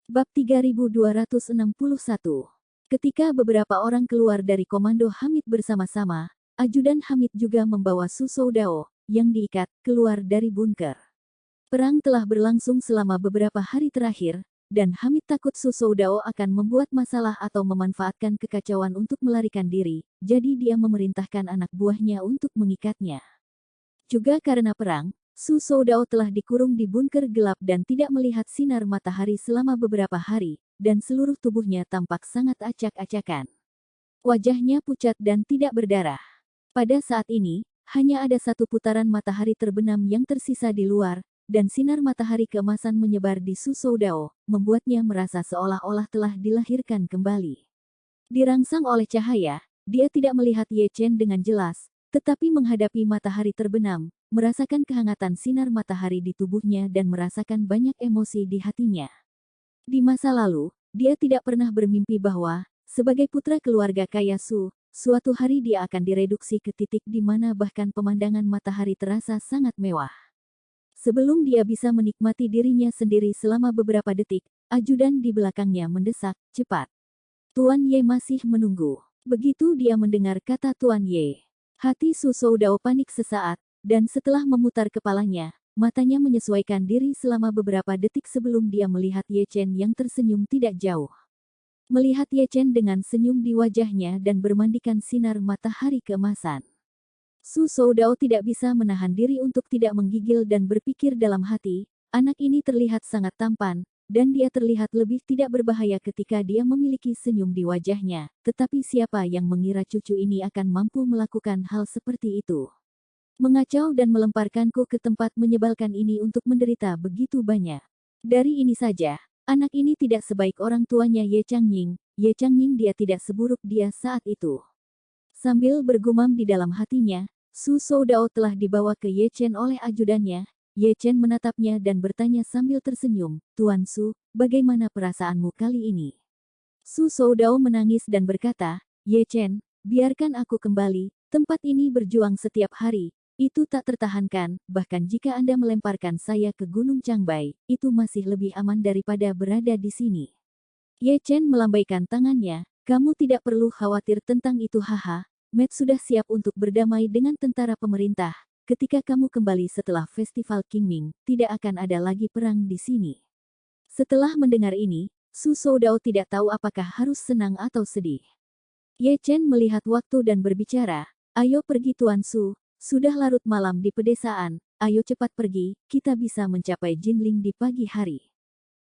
Bab 3261. Ketika beberapa orang keluar dari komando Hamid bersama-sama, ajudan Hamid juga membawa Su Soudao, yang diikat, keluar dari bunker. Perang telah berlangsung selama beberapa hari terakhir, dan Hamid takut Su Soudao akan membuat masalah atau memanfaatkan kekacauan untuk melarikan diri, jadi dia memerintahkan anak buahnya untuk mengikatnya. Juga karena perang, Su Soudao telah dikurung di bunker gelap dan tidak melihat sinar matahari selama beberapa hari, dan seluruh tubuhnya tampak sangat acak-acakan. Wajahnya pucat dan tidak berdarah. Pada saat ini, hanya ada satu putaran matahari terbenam yang tersisa di luar, dan sinar matahari keemasan menyebar di Su Soudao, membuatnya merasa seolah-olah telah dilahirkan kembali. Dirangsang oleh cahaya, dia tidak melihat Ye Chen dengan jelas, tetapi menghadapi matahari terbenam, merasakan kehangatan sinar matahari di tubuhnya dan merasakan banyak emosi di hatinya. Di masa lalu, dia tidak pernah bermimpi bahwa, sebagai putra keluarga kaya Su, suatu hari dia akan direduksi ke titik di mana bahkan pemandangan matahari terasa sangat mewah. Sebelum dia bisa menikmati dirinya sendiri selama beberapa detik, ajudan di belakangnya mendesak, "Cepat. Tuan Ye masih menunggu." Begitu dia mendengar kata Tuan Ye, hati Su Soudao panik sesaat, dan setelah memutar kepalanya, matanya menyesuaikan diri selama beberapa detik sebelum dia melihat Ye Chen yang tersenyum tidak jauh. Melihat Ye Chen dengan senyum di wajahnya dan bermandikan sinar matahari keemasan. Su Soudao tidak bisa menahan diri untuk tidak menggigil dan berpikir dalam hati, anak ini terlihat sangat tampan, dan dia terlihat lebih tidak berbahaya ketika dia memiliki senyum di wajahnya, tetapi siapa yang mengira cucu ini akan mampu melakukan hal seperti itu? Mengacau dan melemparkanku ke tempat menyebalkan ini untuk menderita begitu banyak. Dari ini saja, anak ini tidak sebaik orang tuanya Ye Changning dia tidak seburuk dia saat itu. Sambil bergumam di dalam hatinya, Su Soudao telah dibawa ke Ye Chen oleh ajudannya. Ye Chen menatapnya dan bertanya sambil tersenyum, "Tuan Su, bagaimana perasaanmu kali ini?" Su Soudao menangis dan berkata, "Ye Chen, biarkan aku kembali, tempat ini berjuang setiap hari. Itu tak tertahankan, bahkan jika Anda melemparkan saya ke Gunung Changbai, itu masih lebih aman daripada berada di sini." Ye Chen melambaikan tangannya, "Kamu tidak perlu khawatir tentang itu haha, Matt sudah siap untuk berdamai dengan tentara pemerintah. Ketika kamu kembali setelah festival Qingming, tidak akan ada lagi perang di sini." Setelah mendengar ini, Su Soudao tidak tahu apakah harus senang atau sedih. Ye Chen melihat waktu dan berbicara, "Ayo pergi Tuan Su. Sudah larut malam di pedesaan, ayo cepat pergi, kita bisa mencapai Jinling di pagi hari."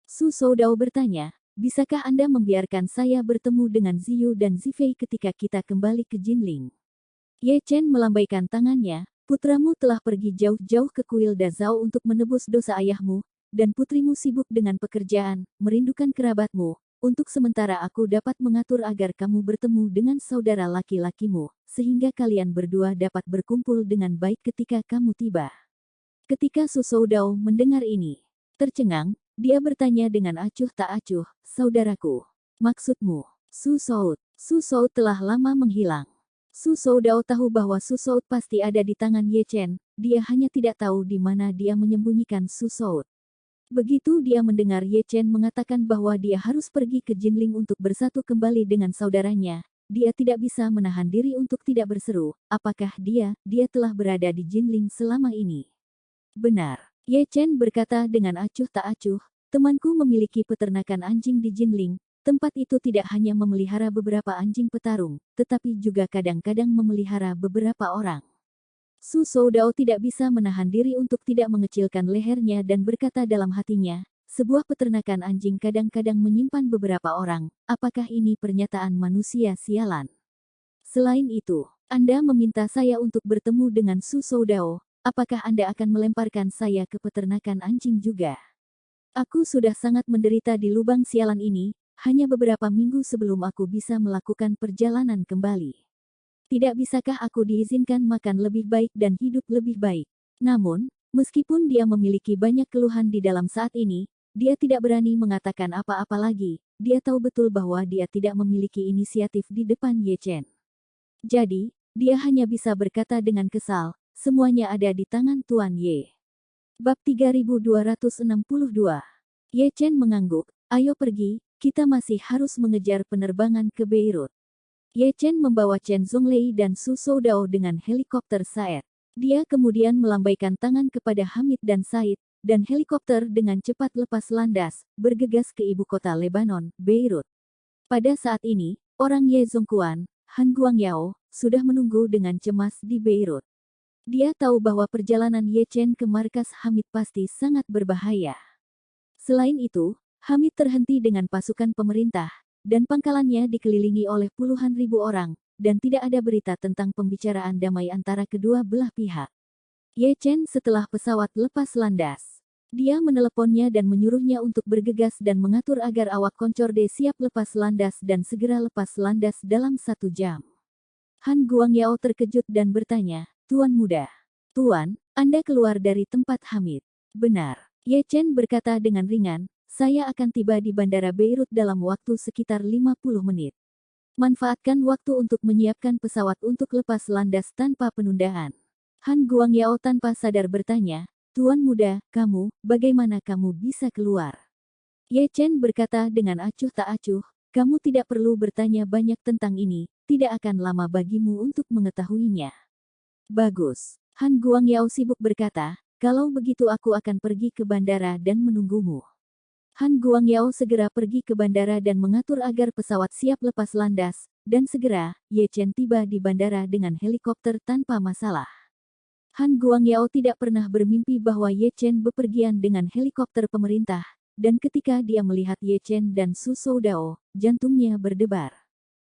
Su Soudao bertanya, "Bisakah Anda membiarkan saya bertemu dengan Ziyu dan Zifei ketika kita kembali ke Jinling?" Ye Chen melambaikan tangannya, "Putramu telah pergi jauh-jauh ke kuil Dazhao untuk menebus dosa ayahmu, dan putrimu sibuk dengan pekerjaan, merindukan kerabatmu. Untuk sementara aku dapat mengatur agar kamu bertemu dengan saudara laki-lakimu, sehingga kalian berdua dapat berkumpul dengan baik ketika kamu tiba." Ketika Su Soudao mendengar ini, tercengang, dia bertanya dengan acuh tak acuh, "Saudaraku, maksudmu, Su Soud?" Su Soud telah lama menghilang. Su Soudao tahu bahwa Su Soud pasti ada di tangan Ye Chen, dia hanya tidak tahu di mana dia menyembunyikan Su Soud. Begitu dia mendengar Ye Chen mengatakan bahwa dia harus pergi ke Jinling untuk bersatu kembali dengan saudaranya, dia tidak bisa menahan diri untuk tidak berseru, "Apakah dia telah berada di Jinling selama ini?" "Benar," Ye Chen berkata dengan acuh tak acuh, "Temanku memiliki peternakan anjing di Jinling. Tempat itu tidak hanya memelihara beberapa anjing petarung, tetapi juga kadang-kadang memelihara beberapa orang." Su Soudao tidak bisa menahan diri untuk tidak mengecilkan lehernya dan berkata dalam hatinya, "Sebuah peternakan anjing kadang-kadang menyimpan beberapa orang, apakah ini pernyataan manusia sialan?" "Selain itu, Anda meminta saya untuk bertemu dengan Su Soudao, apakah Anda akan melemparkan saya ke peternakan anjing juga?" "Aku sudah sangat menderita di lubang sialan ini, hanya beberapa minggu sebelum aku bisa melakukan perjalanan kembali. Tidak bisakah aku diizinkan makan lebih baik dan hidup lebih baik?" Namun, meskipun dia memiliki banyak keluhan di dalam saat ini, dia tidak berani mengatakan apa-apa lagi. Dia tahu betul bahwa dia tidak memiliki inisiatif di depan Ye Chen. Jadi, dia hanya bisa berkata dengan kesal, "Semuanya ada di tangan Tuan Ye." Bab 3262. Ye Chen mengangguk, Ayo pergi, kita masih harus mengejar penerbangan ke Beirut. Ye Chen membawa Chen Zhonglei dan Su Soudao dengan helikopter Said. Dia kemudian melambaikan tangan kepada Hamid dan Said, dan helikopter dengan cepat lepas landas, bergegas ke ibu kota Lebanon, Beirut. Pada saat ini, orang Ye Zhongquan, Han Guangyao, sudah menunggu dengan cemas di Beirut. Dia tahu bahwa perjalanan Ye Chen ke markas Hamid pasti sangat berbahaya. Selain itu, Hamid terhenti dengan pasukan pemerintah, dan pangkalannya dikelilingi oleh puluhan ribu orang, dan tidak ada berita tentang pembicaraan damai antara kedua belah pihak. Ye Chen setelah pesawat lepas landas. Dia meneleponnya dan menyuruhnya untuk bergegas dan mengatur agar awak Concorde siap lepas landas dan segera lepas landas dalam 1 jam. Han Guangyao terkejut dan bertanya, "Tuan muda. Tuan, Anda keluar dari tempat Hamid." "Benar." Ye Chen berkata dengan ringan, "Saya akan tiba di Bandara Beirut dalam waktu sekitar 50 menit. Manfaatkan waktu untuk menyiapkan pesawat untuk lepas landas tanpa penundaan." Han Guangyao tanpa sadar bertanya, "Tuan muda, bagaimana kamu bisa keluar?" Ye Chen berkata dengan acuh tak acuh, "Kamu tidak perlu bertanya banyak tentang ini, tidak akan lama bagimu untuk mengetahuinya." "Bagus." Han Guangyao sibuk berkata, "Kalau begitu aku akan pergi ke bandara dan menunggumu." Han Guangyao segera pergi ke bandara dan mengatur agar pesawat siap lepas landas, dan segera, Ye Chen tiba di bandara dengan helikopter tanpa masalah. Han Guangyao tidak pernah bermimpi bahwa Ye Chen bepergian dengan helikopter pemerintah, dan ketika dia melihat Ye Chen dan Su Soudao, jantungnya berdebar.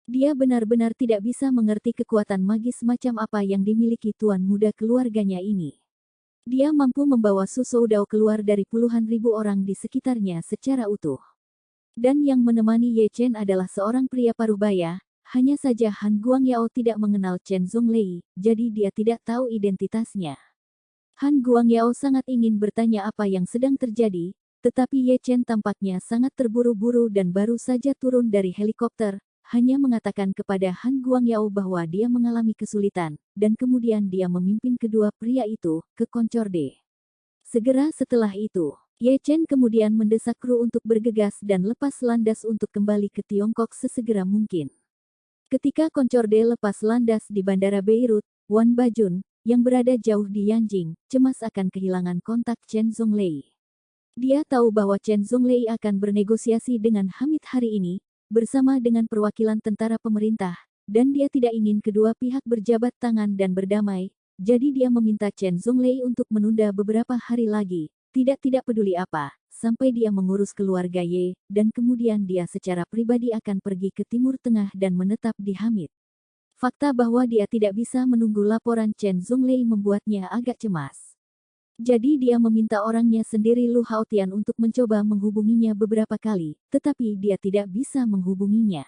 Dia benar-benar tidak bisa mengerti kekuatan magis macam apa yang dimiliki tuan muda keluarganya ini. Dia mampu membawa Su Soudao keluar dari puluhan ribu orang di sekitarnya secara utuh. Dan yang menemani Ye Chen adalah seorang pria parubaya, hanya saja Han Guangyao tidak mengenal Chen Zhonglei, jadi dia tidak tahu identitasnya. Han Guangyao sangat ingin bertanya apa yang sedang terjadi, tetapi Ye Chen tampaknya sangat terburu-buru dan baru saja turun dari helikopter, hanya mengatakan kepada Han Guangyao bahwa dia mengalami kesulitan, dan kemudian dia memimpin kedua pria itu ke Concorde. Segera setelah itu, Ye Chen kemudian mendesak kru untuk bergegas dan lepas landas untuk kembali ke Tiongkok sesegera mungkin. Ketika Concorde lepas landas di Bandara Beirut, Wan Bajun, yang berada jauh di Yanjing, cemas akan kehilangan kontak Chen Zhonglei. Dia tahu bahwa Chen Zhonglei akan bernegosiasi dengan Hamid hari ini, bersama dengan perwakilan tentara pemerintah, dan dia tidak ingin kedua pihak berjabat tangan dan berdamai, jadi dia meminta Chen Zhonglei untuk menunda beberapa hari lagi, tidak peduli apa, sampai dia mengurus keluarga Ye, dan kemudian dia secara pribadi akan pergi ke Timur Tengah dan menetap di Hamid. Fakta bahwa dia tidak bisa menunggu laporan Chen Zhonglei membuatnya agak cemas. Jadi dia meminta orangnya sendiri Lu Haotian untuk mencoba menghubunginya beberapa kali, tetapi dia tidak bisa menghubunginya.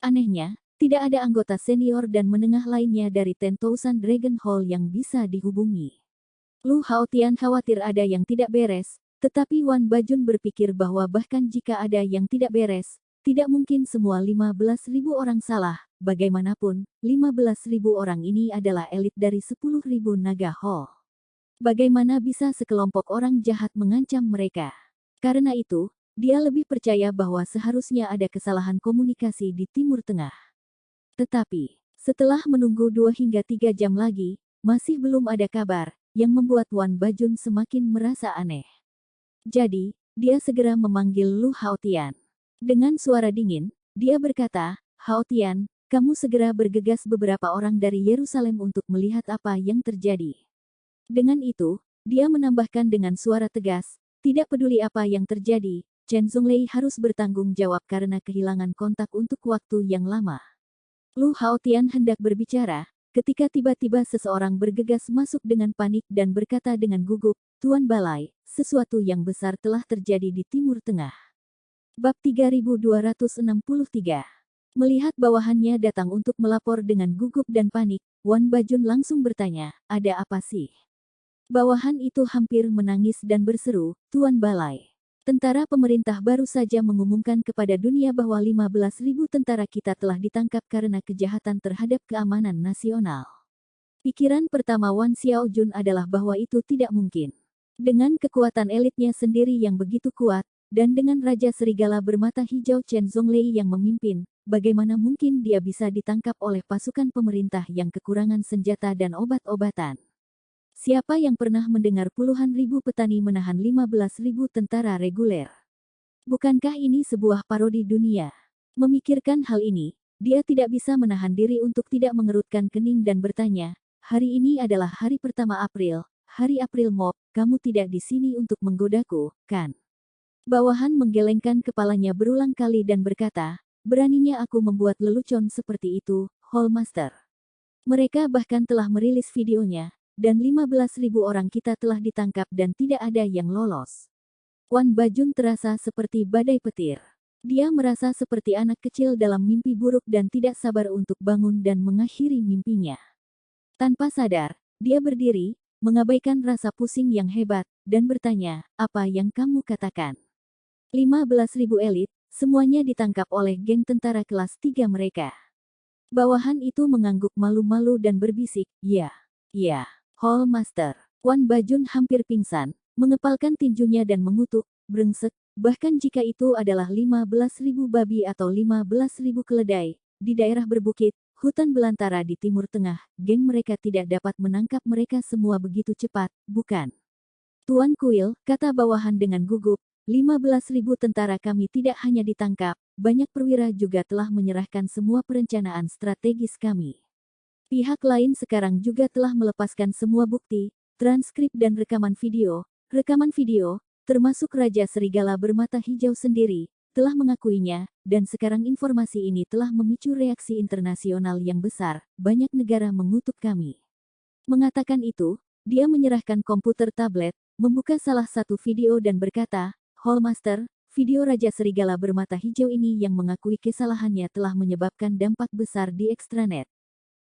Anehnya, tidak ada anggota senior dan menengah lainnya dari Ten Thousand Dragon Hall yang bisa dihubungi. Lu Haotian khawatir ada yang tidak beres, tetapi Wan Bajun berpikir bahwa bahkan jika ada yang tidak beres, tidak mungkin semua 15.000 orang salah, bagaimanapun, 15.000 orang ini adalah elit dari 10.000 naga Hall. Bagaimana bisa sekelompok orang jahat mengancam mereka? Karena itu, dia lebih percaya bahwa seharusnya ada kesalahan komunikasi di Timur Tengah. Tetapi, setelah menunggu 2 hingga 3 jam lagi, masih belum ada kabar, yang membuat Wan Bajun semakin merasa aneh. Jadi, dia segera memanggil Lu Haotian. Dengan suara dingin, dia berkata, "Haotian, kamu segera bergegas beberapa orang dari Yerusalem untuk melihat apa yang terjadi." Dengan itu, dia menambahkan dengan suara tegas, "Tidak peduli apa yang terjadi, Chen Zhonglei harus bertanggung jawab karena kehilangan kontak untuk waktu yang lama." Lu Haotian hendak berbicara, ketika tiba-tiba seseorang bergegas masuk dengan panik dan berkata dengan gugup, "Tuan Balai, sesuatu yang besar telah terjadi di Timur Tengah." Bab 3263. Melihat bawahannya datang untuk melapor dengan gugup dan panik, Wan Bajun langsung bertanya, "Ada apa sih?" Bawahan itu hampir menangis dan berseru, "Tuan Balai. Tentara pemerintah baru saja mengumumkan kepada dunia bahwa 15.000 tentara kita telah ditangkap karena kejahatan terhadap keamanan nasional." Pikiran pertama Wan Xiaojun adalah bahwa itu tidak mungkin. Dengan kekuatan elitnya sendiri yang begitu kuat, dan dengan Raja Serigala bermata hijau Chen Zhonglei yang memimpin, bagaimana mungkin dia bisa ditangkap oleh pasukan pemerintah yang kekurangan senjata dan obat-obatan? Siapa yang pernah mendengar puluhan ribu petani menahan 15.000 tentara reguler? Bukankah ini sebuah parodi dunia? Memikirkan hal ini, dia tidak bisa menahan diri untuk tidak mengerutkan kening dan bertanya, hari ini adalah hari pertama April, hari April Mop, kamu tidak di sini untuk menggodaku, kan? Bawahan menggelengkan kepalanya berulang kali dan berkata, beraninya aku membuat lelucon seperti itu, Hallmaster. Mereka bahkan telah merilis videonya, dan 15.000 orang kita telah ditangkap dan tidak ada yang lolos. Wan Bajun terasa seperti badai petir. Dia merasa seperti anak kecil dalam mimpi buruk dan tidak sabar untuk bangun dan mengakhiri mimpinya. Tanpa sadar, dia berdiri, mengabaikan rasa pusing yang hebat, dan bertanya, apa yang kamu katakan? 15.000 elit, semuanya ditangkap oleh geng tentara kelas 3 mereka. Bawahan itu mengangguk malu-malu dan berbisik, ya, Hallmaster. Wan Bajun hampir pingsan, mengepalkan tinjunya dan mengutuk, brengsek, bahkan jika itu adalah 15.000 babi atau 15.000 keledai, di daerah berbukit, hutan belantara di Timur Tengah, geng mereka tidak dapat menangkap mereka semua begitu cepat, bukan? Tuan Kuil, kata bawahan dengan gugup, 15.000 tentara kami tidak hanya ditangkap, banyak perwira juga telah menyerahkan semua perencanaan strategis kami. Pihak lain sekarang juga telah melepaskan semua bukti, transkrip dan rekaman video, termasuk Raja Serigala bermata hijau sendiri, telah mengakuinya, dan sekarang informasi ini telah memicu reaksi internasional yang besar, banyak negara mengutuk kami. Mengatakan itu, dia menyerahkan komputer tablet, membuka salah satu video dan berkata, Hallmaster, video Raja Serigala bermata hijau ini yang mengakui kesalahannya telah menyebabkan dampak besar di ekstranet.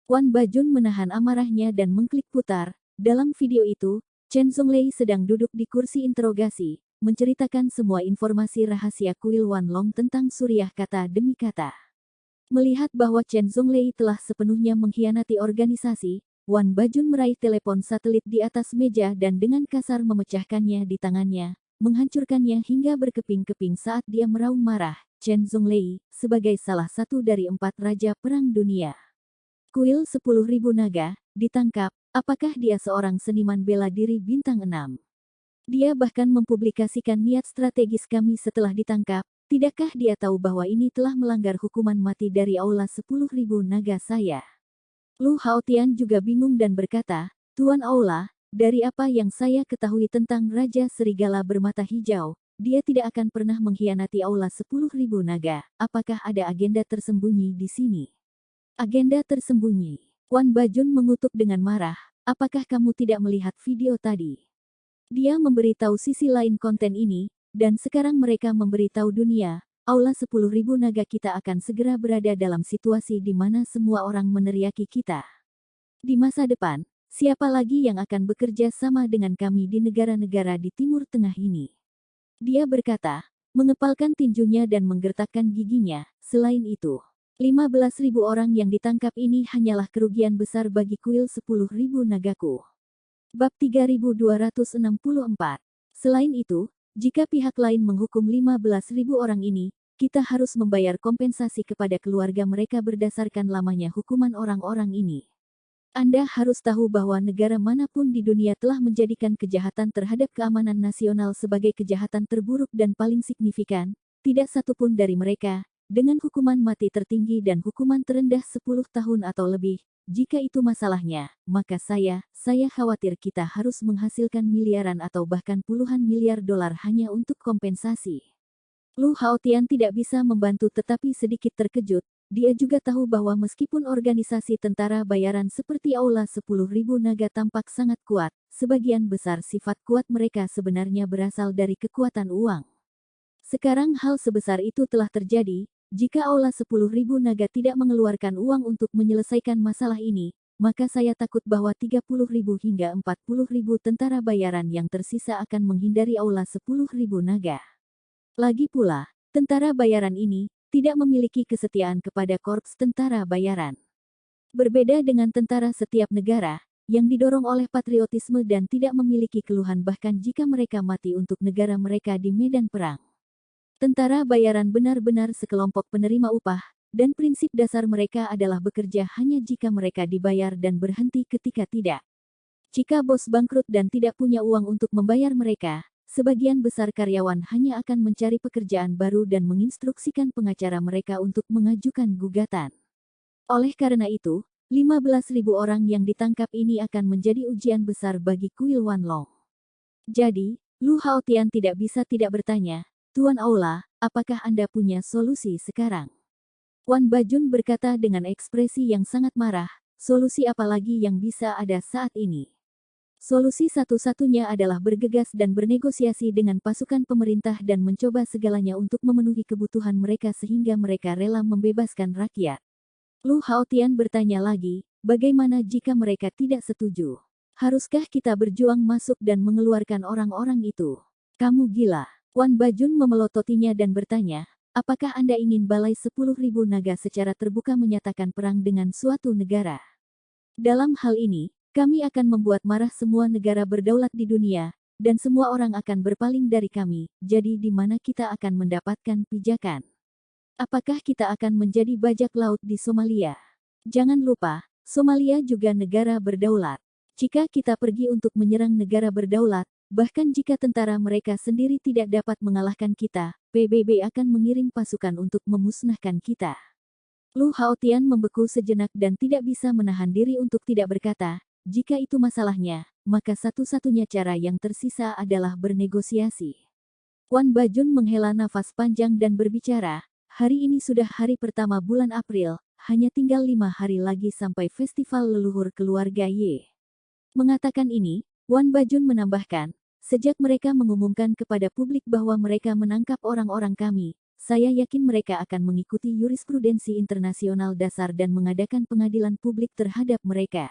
Wan Bajun menahan amarahnya dan mengklik putar. Dalam video itu, Chen Zhonglei sedang duduk di kursi interogasi, menceritakan semua informasi rahasia kuil Wan Long tentang Suriah kata demi kata. Melihat bahwa Chen Zhonglei telah sepenuhnya mengkhianati organisasi, Wan Bajun meraih telepon satelit di atas meja dan dengan kasar memecahkannya di tangannya, menghancurkannya hingga berkeping-keping saat dia meraung marah. Chen Zhonglei, sebagai salah satu dari 4 raja perang dunia. Kuil 10.000 naga, ditangkap, apakah dia seorang seniman bela diri bintang 6? Dia bahkan mempublikasikan niat strategis kami setelah ditangkap, tidakkah dia tahu bahwa ini telah melanggar hukuman mati dari aula 10.000 naga saya? Lu Haotian juga bingung dan berkata, Tuan Aula, dari apa yang saya ketahui tentang Raja Serigala bermata hijau, dia tidak akan pernah mengkhianati aula 10.000 naga, apakah ada agenda tersembunyi di sini? Agenda tersembunyi. Wan Bajun mengutuk dengan marah, apakah kamu tidak melihat video tadi? Dia memberitahu sisi lain konten ini, dan sekarang mereka memberitahu dunia, aula 10.000 naga kita akan segera berada dalam situasi di mana semua orang meneriaki kita. Di masa depan, siapa lagi yang akan bekerja sama dengan kami di negara-negara di Timur Tengah ini? Dia berkata, mengepalkan tinjunya dan menggertakkan giginya. Selain itu, 15.000 orang yang ditangkap ini hanyalah kerugian besar bagi kuil 10.000 nagaku. Bab 3264. Selain itu, jika pihak lain menghukum 15.000 orang ini, kita harus membayar kompensasi kepada keluarga mereka berdasarkan lamanya hukuman orang-orang ini. Anda harus tahu bahwa negara manapun di dunia telah menjadikan kejahatan terhadap keamanan nasional sebagai kejahatan terburuk dan paling signifikan, tidak satupun dari mereka, dengan hukuman mati tertinggi dan hukuman terendah 10 tahun atau lebih. Jika itu masalahnya, maka saya khawatir kita harus menghasilkan miliaran atau bahkan puluhan miliar dolar hanya untuk kompensasi. Lu Haotian tidak bisa membantu tetapi sedikit terkejut. Dia juga tahu bahwa meskipun organisasi tentara bayaran seperti aula 10.000 naga tampak sangat kuat, sebagian besar sifat kuat mereka sebenarnya berasal dari kekuatan uang. Sekarang hal sebesar itu telah terjadi. Jika aula 10.000 naga tidak mengeluarkan uang untuk menyelesaikan masalah ini, maka saya takut bahwa 30.000 hingga 40.000 tentara bayaran yang tersisa akan menghindari aula 10.000 naga. Lagi pula, tentara bayaran ini tidak memiliki kesetiaan kepada korps tentara bayaran. Berbeda dengan tentara setiap negara, yang didorong oleh patriotisme dan tidak memiliki keluhan bahkan jika mereka mati untuk negara mereka di medan perang. Tentara bayaran benar-benar sekelompok penerima upah, dan prinsip dasar mereka adalah bekerja hanya jika mereka dibayar dan berhenti ketika tidak. Jika bos bangkrut dan tidak punya uang untuk membayar mereka, sebagian besar karyawan hanya akan mencari pekerjaan baru dan menginstruksikan pengacara mereka untuk mengajukan gugatan. Oleh karena itu, 15.000 orang yang ditangkap ini akan menjadi ujian besar bagi kuil Wanlong. Jadi, Lu Haotian tidak bisa tidak bertanya, Tuan Aula, apakah Anda punya solusi sekarang? Wan Bajun berkata dengan ekspresi yang sangat marah, solusi apa lagi yang bisa ada saat ini? Solusi satu-satunya adalah bergegas dan bernegosiasi dengan pasukan pemerintah dan mencoba segalanya untuk memenuhi kebutuhan mereka sehingga mereka rela membebaskan rakyat. Lu Haotian bertanya lagi, bagaimana jika mereka tidak setuju? Haruskah kita berjuang masuk dan mengeluarkan orang-orang itu? Kamu gila. Wan Bajun memelototinya dan bertanya, apakah Anda ingin balai 10.000 naga secara terbuka menyatakan perang dengan suatu negara? Dalam hal ini, kami akan membuat marah semua negara berdaulat di dunia, dan semua orang akan berpaling dari kami, jadi di mana kita akan mendapatkan pijakan? Apakah kita akan menjadi bajak laut di Somalia? Jangan lupa, Somalia juga negara berdaulat. Jika kita pergi untuk menyerang negara berdaulat, bahkan jika tentara mereka sendiri tidak dapat mengalahkan kita, PBB akan mengirim pasukan untuk memusnahkan kita. Lu Haotian membeku sejenak dan tidak bisa menahan diri untuk tidak berkata, jika itu masalahnya, maka satu-satunya cara yang tersisa adalah bernegosiasi. Wan Bajun menghela nafas panjang dan berbicara, hari ini sudah hari pertama bulan April, hanya tinggal 5 hari lagi sampai festival leluhur keluarga Ye. Mengatakan ini, Wan Bajun menambahkan, sejak mereka mengumumkan kepada publik bahwa mereka menangkap orang-orang kami, saya yakin mereka akan mengikuti jurisprudensi internasional dasar dan mengadakan pengadilan publik terhadap mereka.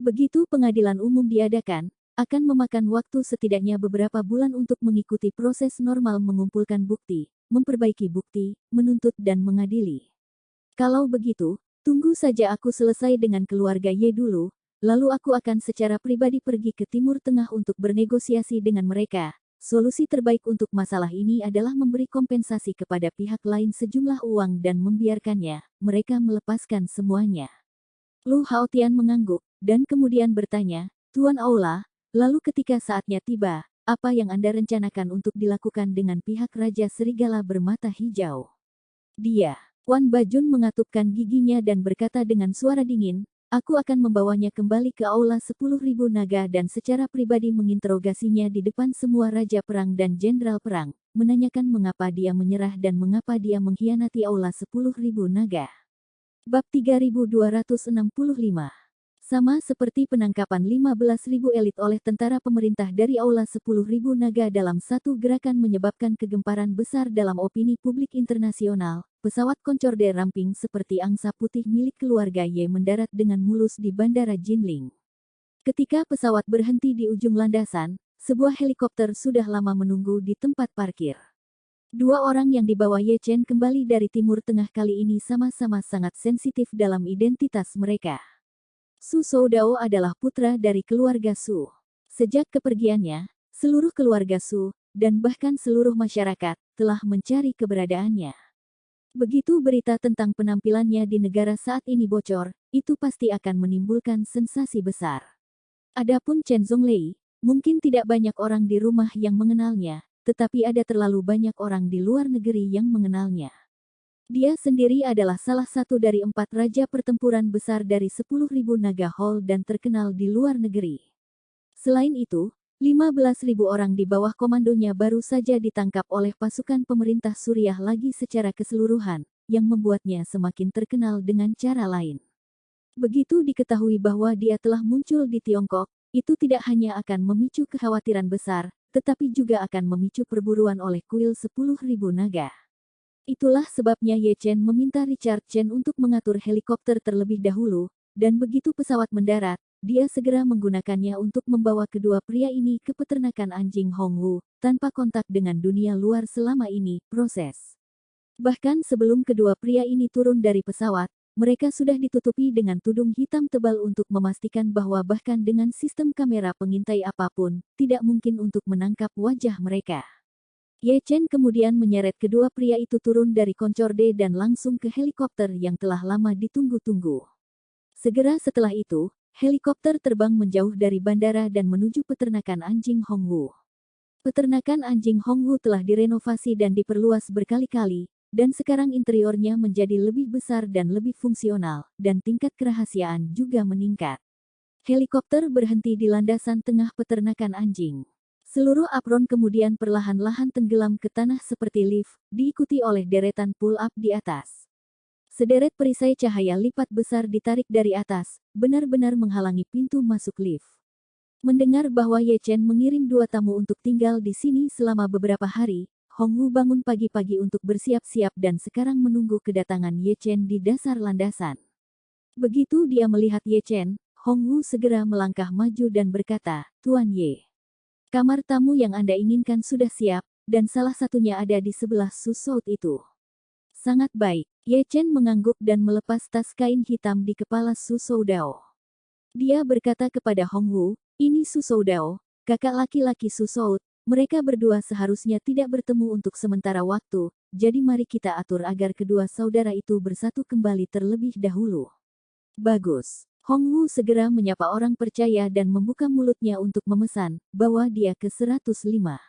Begitu pengadilan umum diadakan, akan memakan waktu setidaknya beberapa bulan untuk mengikuti proses normal mengumpulkan bukti, memperbaiki bukti, menuntut dan mengadili. Kalau begitu, tunggu saja aku selesai dengan keluarga Ye dulu, lalu aku akan secara pribadi pergi ke Timur Tengah untuk bernegosiasi dengan mereka. Solusi terbaik untuk masalah ini adalah memberi kompensasi kepada pihak lain sejumlah uang dan membiarkannya, mereka melepaskan semuanya. Lu Haotian mengangguk, dan kemudian bertanya, Tuan Aula, lalu ketika saatnya tiba, apa yang Anda rencanakan untuk dilakukan dengan pihak Raja Serigala bermata hijau? Dia, Wan Bajun mengatupkan giginya dan berkata dengan suara dingin, aku akan membawanya kembali ke Aula 10.000 naga dan secara pribadi menginterogasinya di depan semua Raja Perang dan Jenderal Perang, menanyakan mengapa dia menyerah dan mengapa dia mengkhianati Aula 10.000 naga. Bab 3265. Sama seperti penangkapan 15.000 elit oleh tentara pemerintah dari Aula 10.000 naga dalam satu gerakan menyebabkan kegemparan besar dalam opini publik internasional, pesawat Concorde ramping seperti angsa putih milik keluarga Ye mendarat dengan mulus di Bandara Jinling. Ketika pesawat berhenti di ujung landasan, sebuah helikopter sudah lama menunggu di tempat parkir. Dua orang yang dibawa Ye Chen kembali dari Timur Tengah kali ini sama-sama sangat sensitif dalam identitas mereka. Su Soudao adalah putra dari keluarga Su. Sejak kepergiannya, seluruh keluarga Su, dan bahkan seluruh masyarakat, telah mencari keberadaannya. Begitu berita tentang penampilannya di negara saat ini bocor, itu pasti akan menimbulkan sensasi besar. Adapun Chen Zhonglei, mungkin tidak banyak orang di rumah yang mengenalnya, tetapi ada terlalu banyak orang di luar negeri yang mengenalnya. Dia sendiri adalah salah satu dari 4 raja pertempuran besar dari 10.000 naga Hall dan terkenal di luar negeri. Selain itu, 15.000 orang di bawah komandonya baru saja ditangkap oleh pasukan pemerintah Suriah lagi secara keseluruhan, yang membuatnya semakin terkenal dengan cara lain. Begitu diketahui bahwa dia telah muncul di Tiongkok, itu tidak hanya akan memicu kekhawatiran besar, tetapi juga akan memicu perburuan oleh kuil 10.000 naga. Itulah sebabnya Ye Chen meminta Richard Chen untuk mengatur helikopter terlebih dahulu, dan begitu pesawat mendarat, dia segera menggunakannya untuk membawa kedua pria ini ke peternakan anjing Hongwu, tanpa kontak dengan dunia luar selama ini, proses. Bahkan sebelum kedua pria ini turun dari pesawat, mereka sudah ditutupi dengan tudung hitam tebal untuk memastikan bahwa bahkan dengan sistem kamera pengintai apapun, tidak mungkin untuk menangkap wajah mereka. Ye Chen kemudian menyeret kedua pria itu turun dari koncorde dan langsung ke helikopter yang telah lama ditunggu-tunggu. Segera setelah itu, helikopter terbang menjauh dari bandara dan menuju peternakan anjing Hongwu. Peternakan anjing Hongwu telah direnovasi dan diperluas berkali-kali, dan sekarang interiornya menjadi lebih besar dan lebih fungsional, dan tingkat kerahasiaan juga meningkat. Helikopter berhenti di landasan tengah peternakan anjing. Seluruh apron kemudian perlahan-lahan tenggelam ke tanah seperti lift, diikuti oleh deretan pull-up di atas. Sederet perisai cahaya lipat besar ditarik dari atas, benar-benar menghalangi pintu masuk lift. Mendengar bahwa Ye Chen mengirim 2 tamu untuk tinggal di sini selama beberapa hari, Hongwu bangun pagi-pagi untuk bersiap-siap dan sekarang menunggu kedatangan Ye Chen di dasar landasan. Begitu dia melihat Ye Chen, Hongwu segera melangkah maju dan berkata, "Tuan Ye. Kamar tamu yang Anda inginkan sudah siap, dan salah satunya ada di sebelah Susout itu." Sangat baik. Ye Chen mengangguk dan melepas tas kain hitam di kepala Susou Dao. Dia berkata kepada Hongwu, "Ini Susou Dao, kakak laki-laki Susout. Mereka berdua seharusnya tidak bertemu untuk sementara waktu, jadi mari kita atur agar kedua saudara itu bersatu kembali terlebih dahulu." Bagus. Hongwu segera menyapa orang percaya dan membuka mulutnya untuk memesan, bawa dia ke 105.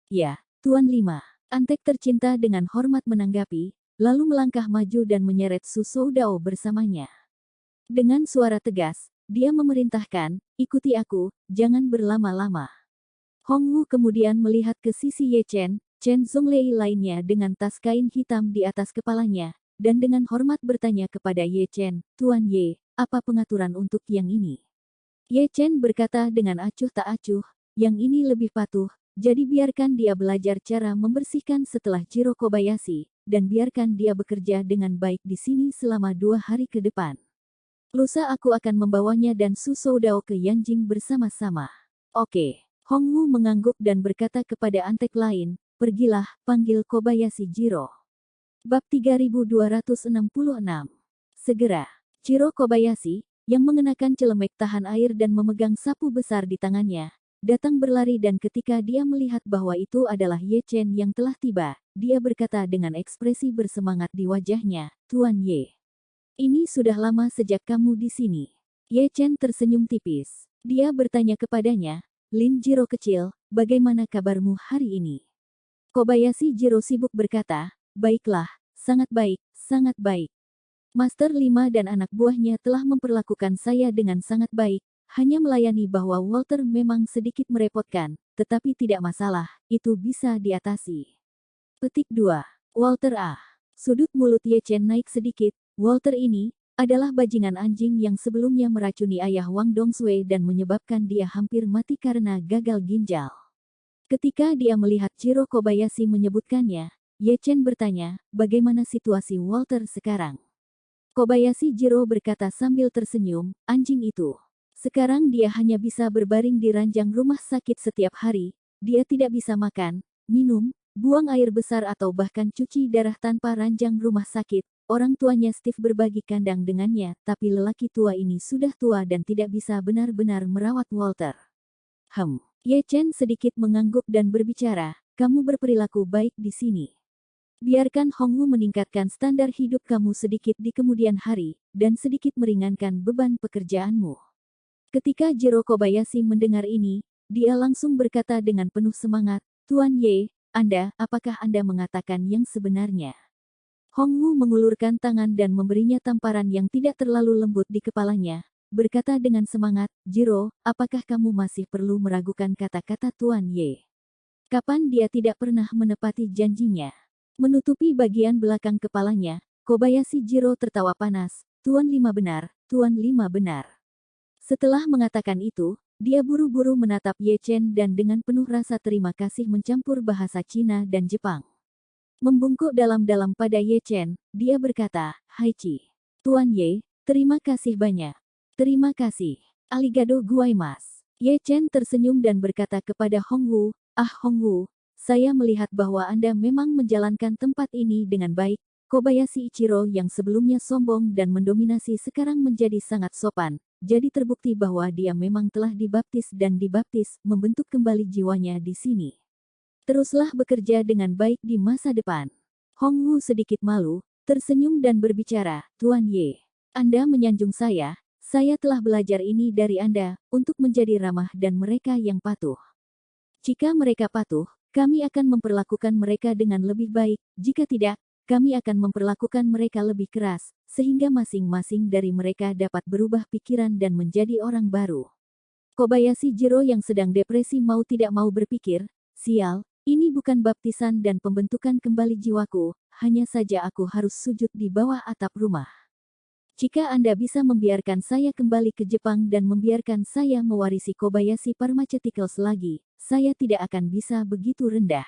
"Ya, Tuan 5. Antek tercinta dengan hormat menanggapi, lalu melangkah maju dan menyeret Susou Dao bersamanya. Dengan suara tegas, dia memerintahkan, "Ikuti aku, jangan berlama-lama." Hongwu kemudian melihat ke sisi Ye Chen, Chen Zonglei lainnya dengan tas kain hitam di atas kepalanya, dan dengan hormat bertanya kepada Ye Chen, "Tuan Ye, apa pengaturan untuk yang ini?" Ye Chen berkata dengan acuh tak acuh, "Yang ini lebih patuh, jadi biarkan dia belajar cara membersihkan setelah Jiro Kobayashi, dan biarkan dia bekerja dengan baik di sini selama 2 hari ke depan. Lusa aku akan membawanya dan Susou Dao ke Yanjing bersama-sama." "Oke." Hongwu mengangguk dan berkata kepada antek lain, "Pergilah, panggil Kobayashi Jiro." Bab 3266. Segera, Jiro Kobayashi, yang mengenakan celemek tahan air dan memegang sapu besar di tangannya, datang berlari dan ketika dia melihat bahwa itu adalah Ye Chen yang telah tiba, dia berkata dengan ekspresi bersemangat di wajahnya, "Tuan Ye. Ini sudah lama sejak kamu di sini." Ye Chen tersenyum tipis. Dia bertanya kepadanya, "Lin Jiro kecil, bagaimana kabarmu hari ini?" Kobayashi Jiro sibuk berkata, "Baiklah, sangat baik, sangat baik. Master 5 dan anak buahnya telah memperlakukan saya dengan sangat baik, hanya melayani bahwa Walter memang sedikit merepotkan, tetapi tidak masalah, itu bisa diatasi." Petik 2. Walter A. Sudut mulut Ye Chen naik sedikit. Walter ini adalah bajingan anjing yang sebelumnya meracuni ayah Wang Dongsui dan menyebabkan dia hampir mati karena gagal ginjal. Ketika dia melihat Jiro Kobayashi menyebutkannya, Ye Chen bertanya, "Bagaimana situasi Walter sekarang?" Kobayashi Jiro berkata sambil tersenyum, "Anjing itu. Sekarang dia hanya bisa berbaring di ranjang rumah sakit setiap hari, dia tidak bisa makan, minum, buang air besar atau bahkan cuci darah tanpa ranjang rumah sakit." Orang tuanya Steve berbagi kandang dengannya, tapi lelaki tua ini sudah tua dan tidak bisa benar-benar merawat Walter. Ye Chen sedikit mengangguk dan berbicara, "Kamu berperilaku baik di sini. Biarkan Hongwu meningkatkan standar hidup kamu sedikit di kemudian hari, dan sedikit meringankan beban pekerjaanmu." Ketika Jiro Kobayashi mendengar ini, dia langsung berkata dengan penuh semangat, "Tuan Ye, apakah Anda mengatakan yang sebenarnya?" Hongwu mengulurkan tangan dan memberinya tamparan yang tidak terlalu lembut di kepalanya, berkata dengan semangat, "Jiro, apakah kamu masih perlu meragukan kata-kata Tuan Ye? Kapan dia tidak pernah menepati janjinya?" Menutupi bagian belakang kepalanya, Kobayashi Jiro tertawa panas, "Tuan 5 benar, Tuan 5 benar." Setelah mengatakan itu, dia buru-buru menatap Ye Chen dan dengan penuh rasa terima kasih mencampur bahasa Cina dan Jepang. Membungkuk dalam-dalam pada Ye Chen, dia berkata, "Hai Ci. Tuan Ye, terima kasih banyak. Terima kasih. Arigato gozaimasu." Ye Chen tersenyum dan berkata kepada Hongwu, "Ah Hongwu, saya melihat bahwa Anda memang menjalankan tempat ini dengan baik." Kobayashi Ichiro yang sebelumnya sombong dan mendominasi sekarang menjadi sangat sopan, jadi terbukti bahwa dia memang telah dibaptis dan dibaptis, membentuk kembali jiwanya di sini. Teruslah bekerja dengan baik di masa depan. Hongwu sedikit malu, tersenyum dan berbicara, Tuan Ye. Anda menyanjung saya telah belajar ini dari Anda, untuk menjadi ramah dan mereka yang patuh. Jika mereka patuh, kami akan memperlakukan mereka dengan lebih baik, jika tidak, kami akan memperlakukan mereka lebih keras, sehingga masing-masing dari mereka dapat berubah pikiran dan menjadi orang baru. Kobayashi Jiro yang sedang depresi mau tidak mau berpikir, sial, ini bukan baptisan dan pembentukan kembali jiwaku, hanya saja aku harus sujud di bawah atap rumah. Jika Anda bisa membiarkan saya kembali ke Jepang dan membiarkan saya mewarisi Kobayashi Pharmaceuticals lagi, saya tidak akan bisa begitu rendah.